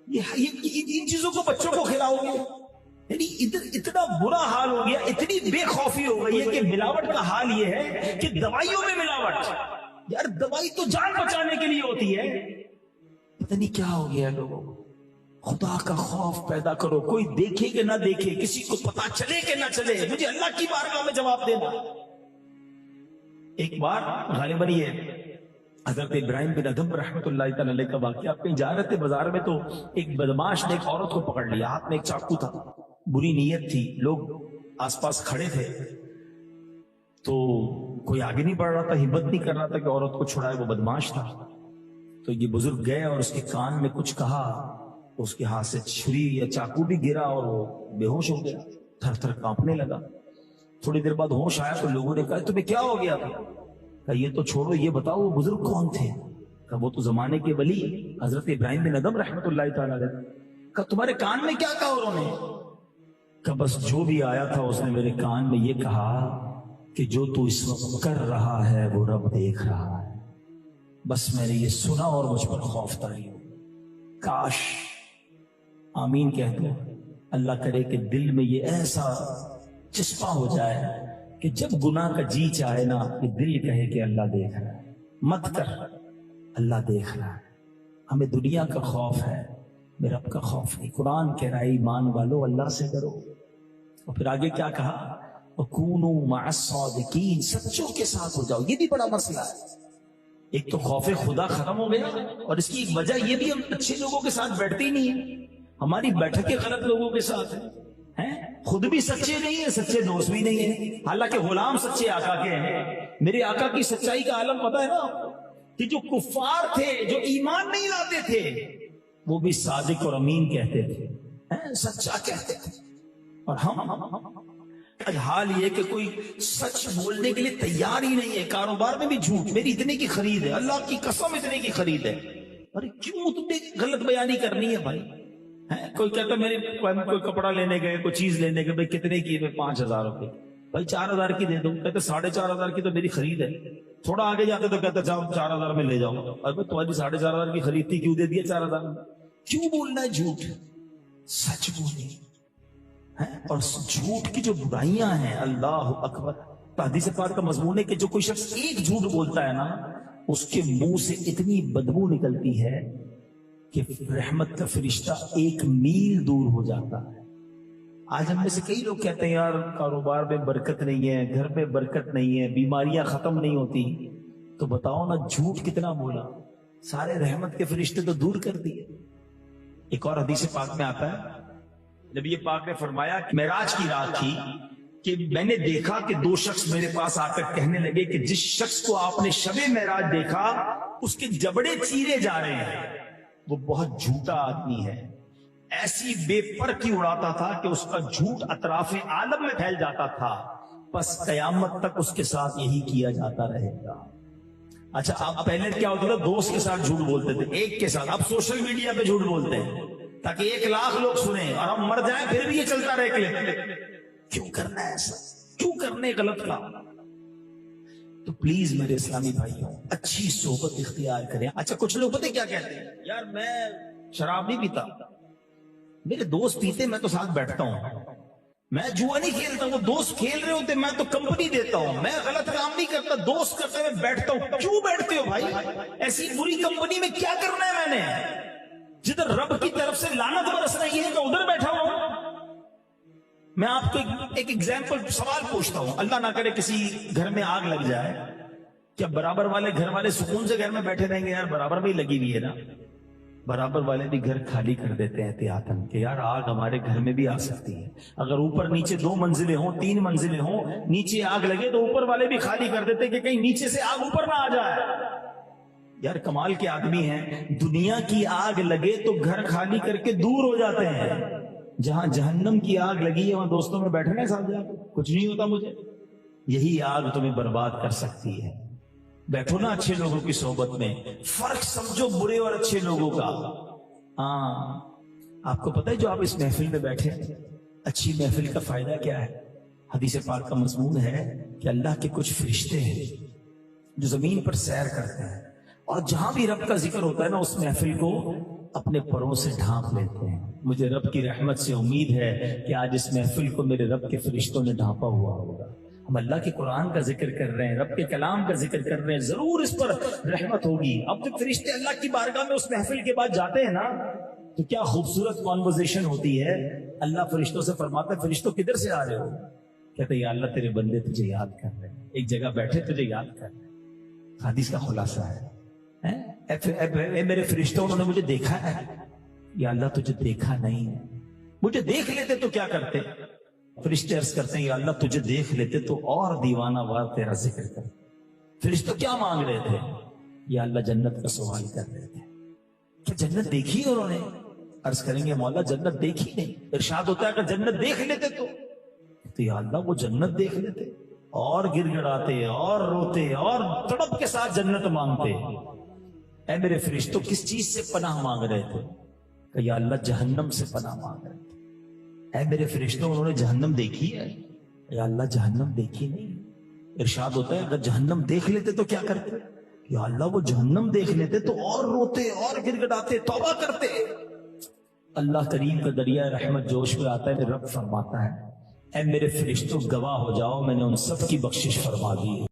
ان چیزوں کو بچوں کو کھلاؤ گے؟ یعنی اتنا برا حال ہو گیا، اتنی بے خوفی ہو گئی ہے کہ ملاوٹ کا حال یہ ہے کہ دوائیوں میں ملاوٹ۔ یار دوائی تو جان بچانے کے لیے ہوتی ہے، پتہ نہیں کیا ہو گیا لوگوں کو۔ خدا کا خوف پیدا کرو، کوئی دیکھے کہ نہ دیکھے، کسی کو پتا چلے کہ نہ چلے، مجھے اللہ کی بارگاہ میں جواب دینا۔ ایک بار غالباً یہ حضرت ابراہیم بن ادھم رحمۃ اللہ تعالی علیہ کا واقعہ، آپ کہیں جا رہے تھے بازار میں تو ایک بدماش نے ایک عورت کو پکڑ لیا، ہاتھ میں ایک چاقو تھا، بری نیت تھی، لوگ آس پاس کھڑے تھے تو کوئی آگے نہیں بڑھ رہا تھا، ہمت نہیں کر رہا تھا کہ عورت کو چھڑائے، وہ بدماش تھا۔ تو یہ بزرگ گئے اور اس کے کان میں کچھ کہا، اس کے ہاتھ سے چھری یا چاقو بھی گرا اور وہ بے ہوش ہو گیا، تھر تھر کانپنے لگا۔ تھوڑی دیر بعد ہوش آیا تو لوگوں نے کہا تمہیں کیا ہو گیا تھا؟ کہا یہ تو چھوڑو، یہ بتاؤ وہ بزرگ کون تھے؟ کہا وہ تو زمانے کے ولی حضرت ابراہیم بن ادھم رحمۃ اللہ تعالی علیہ۔ کہا تمہارے کان میں کیا کہا انہوں نے؟ کہا بس جو بھی آیا تھا اس نے میرے کان میں یہ کہا کہ جو تو اس وقت کر رہا ہے وہ رب دیکھ رہا ہے۔ بس میں نے یہ سنا اور مجھ پر خوف طاری ہو۔ کاش آمین کہہ دو، اللہ کرے کہ دل میں یہ ایسا چسپاں ہو جائے کہ جب گناہ کا جی چاہے نا، کہ دل کہے کہ اللہ دیکھ رہا ہے، مت کر، اللہ دیکھ رہا ہے۔ ہمیں دنیا کا خوف ہے، میرے رب کا خوف نہیں۔ قرآن کہہ رہا ہے ایمان والو اللہ سے ڈرو۔ اور پھر آگے کیا کہا؟ وَكُونُوا مَعَ الصَّادِقِينَ، سچوں کے ساتھ ہو جاؤ۔ یہ بھی بڑا مسئلہ ہے۔ ایک تو خوف خدا ختم ہو گیا، اور اس کی ایک وجہ یہ بھی ہم اچھے لوگوں کے ساتھ بیٹھتے ہی نہیں ہیں، ہماری بیٹھکیں غلط لوگوں کے ساتھ ہیں، خود بھی سچے نہیں ہیں، سچے دوست بھی نہیں ہیں، حالانکہ غلام سچے آقا کے ہیں۔ میرے آقا کی سچائی کا عالم پتہ ہے نا کہ جو کفار تھے، جو ایمان نہیں لاتے تھے، وہ بھی صادق اور امین کہتے تھے، سچا کہتے تھے۔ اور ہم حال یہ کہ کوئی سچ بولنے کے لیے تیار ہی نہیں ہے، کاروبار میں بھی جھوٹ، میری اتنے کی خرید ہے، اللہ کی قسم اتنے کی خرید ہے۔ ارے کیوں تم نے غلط بیانی کرنی ہے بھائی؟ کوئی کہتا میرے کوئی کپڑا لینے گئے، کوئی چیز لینے گئے، بھائی کتنے کی؟ 5,000 روپے۔ بھائی 4,000 کی دے دو، کہتے 4,500 کی تو میری خرید ہے۔ تھوڑا آگے جاتے تو کہتے جاؤ 4,000 میں لے جاؤ۔ ارے تمہاری 4,500 کی خرید تھی، کیوں دے دیا 4,000 میں؟ کیوں بولنا ہے جھوٹ؟ سچ بولنی۔ اور جھوٹ کی جو برائیاں ہیں، اللہ اکبر، حدیث پاک کا مضمون ہے کہ جو کوئی شخص ایک جھوٹ بولتا ہے نا، اس کے منہ سے اتنی بدبو نکلتی ہے کہ رحمت کا فرشتہ 1 میل دور ہو جاتا ہے۔ آج ہم میں سے کئی لوگ کہتے ہیں یار کاروبار میں برکت نہیں ہے، گھر میں برکت نہیں ہے، بیماریاں ختم نہیں ہوتی۔ تو بتاؤ نا جھوٹ کتنا بولا، سارے رحمت کے فرشتے تو دور کر دیے۔ ایک اور حدیث پاک میں آتا ہے نبی پاک نے فرمایا کہ معراج کی رات تھی کہ میں نے دیکھا کہ دو شخص میرے پاس آ کر کہنے لگے کہ جس شخص کو آپ نے شب معراج دیکھا اس کے جبڑے چیرے جا رہے ہیں، وہ بہت جھوٹا آدمی ہے، ایسی بے پر کی اڑاتا تھا کہ اس کا جھوٹ اطراف عالم میں پھیل جاتا تھا، بس قیامت تک اس کے ساتھ یہی کیا جاتا رہے گا۔ اچھا، آپ پہلے کیا ہوتا تھا؟ دوست کے ساتھ جھوٹ بولتے تھے، ایک کے ساتھ۔ اب سوشل میڈیا پہ جھوٹ بولتے ہیں تاکہ 1,00,000 لوگ سنیں اور ہم مر جائیں پھر بھی یہ چلتا رہے کلپ۔ کیوں کرنا ہے ایسا؟ کیوں کرنے غلط کام؟ تو پلیز میرے اسلامی بھائیوں، اچھی صحبت اختیار کریں۔ اچھا، کچھ لوگ پتہ کیا کہتے ہیں؟ یار میں شراب نہیں پیتا، میرے دوست پیتے میں تو ساتھ بیٹھتا ہوں، میں جوا نہیں کھیلتا، وہ دوست کھیل رہے ہوتے میں تو کمپنی دیتا ہوں، میں غلط کام نہیں کرتا، دوست کرتے میں بیٹھتا ہوں۔ کیوں بیٹھتے ہو بھائی؟ ایسی بری کمپنی میں کیا کرنا ہے میں نے؟ جدھر رب کی طرف سے لعنت برس رہی ہے میں ادھر بیٹھا ہوں۔ میں آپ کو ایک ایگزامپل سوال پوچھتا ہوں، اللہ نہ کرے کسی گھر میں آگ لگ جائے، کیا برابر والے گھر والے سکون سے گھر میں بیٹھے رہیں گے؟ یار برابر میں ہی لگی ہوئی ہے نا۔ برابر والے بھی گھر خالی کر دیتے ہیں احتیاطاً کہ یار آگ ہمارے گھر میں بھی آ سکتی ہے، اگر اوپر نیچے 2 منزلیں ہوں 3 منزلیں ہوں، نیچے آگ لگے تو اوپر والے بھی خالی کر دیتے کہ کہیں نیچے سے آگ اوپر نہ آ جائے۔ یار کمال کے آدمی ہیں، دنیا کی آگ لگے تو گھر خالی کر کے دور ہو جاتے ہیں، جہاں جہنم کی آگ لگی ہے وہاں دوستوں میں بیٹھنے ساتھ جا کچھ نہیں ہوتا مجھے۔ یہی آگ تمہیں برباد کر سکتی ہے۔ بیٹھو نا اچھے لوگوں کی صحبت میں، فرق سمجھو برے اور اچھے لوگوں کا۔ ہاں، آپ کو پتہ ہے جو آپ اس محفل میں بیٹھے، اچھی محفل کا فائدہ کیا ہے؟ حدیث پاک کا مضمون ہے کہ اللہ کے کچھ فرشتے ہیں جو زمین پر سیر کرتے ہیں، اور جہاں بھی رب کا ذکر ہوتا ہے نا اس محفل کو اپنے پروں سے ڈھانپ لیتے ہیں۔ مجھے رب کی رحمت سے امید ہے کہ آج اس محفل کو میرے رب کے فرشتوں نے ڈھانپا ہوا ہوگا۔ ہم اللہ کے قرآن کا ذکر کر رہے ہیں، رب کے کلام کا ذکر کر رہے ہیں، ضرور اس پر رحمت ہوگی۔ اب جب فرشتے اللہ کی بارگاہ میں اس محفل کے بعد جاتے ہیں نا تو کیا خوبصورت کانورزیشن ہوتی ہے۔ اللہ فرشتوں سے فرماتا ہے، فرشتوں کدھر سے آ رہے ہو؟ کہتے ہیں یا اللہ تیرے بندے تجھے یاد کر رہے ہیں، ایک جگہ بیٹھے تجھے یاد کر رہے ہیں۔ حدیث کا خلاصہ ہے اے میرے فرشتوں، انہوں نے مجھے دیکھا ہے؟ یا اللہ تجھے دیکھا نہیں ہے، مجھے دیکھ لیتے تو کیا کرتے؟ فرشتے عرض کرتے ہیں یا اللہ تجھے دیکھ لیتے تو اور دیوانہ وار تیرا ذکر کرتے۔ فرشتے کیا مانگ رہے تھے؟ یا اللہ جنت کا سوال کر رہے تھے۔ کیا جنت دیکھی انہوں نے؟ عرض کریں گے مولا جنت دیکھی نہیں۔ ارشاد ہوتا ہے اگر جنت دیکھ لیتے تو یا اللہ وہ جنت دیکھ لیتے اور گر گڑاتے اور روتے اور تڑپ کے ساتھ جنت مانگتے۔ اے میرے فرشتوں کس چیز سے پناہ مانگ رہے تھے؟ کہ یا اللہ جہنم سے پناہ مانگ رہے تھے۔ اے میرے فرشتوں انہوں نے جہنم دیکھی ہے؟ یا اللہ جہنم دیکھی نہیں۔ ارشاد ہوتا ہے اگر جہنم دیکھ لیتے تو کیا کرتے؟ یا اللہ وہ جہنم دیکھ لیتے تو اور روتے اور گر گڑاتے توبہ کرتے۔ اللہ کریم کا دریا رحمت جوش میں آتا ہے، رب فرماتا ہے اے میرے فرشتوں گواہ ہو جاؤ میں نے ان سب کی بخشش فرما دی ہے۔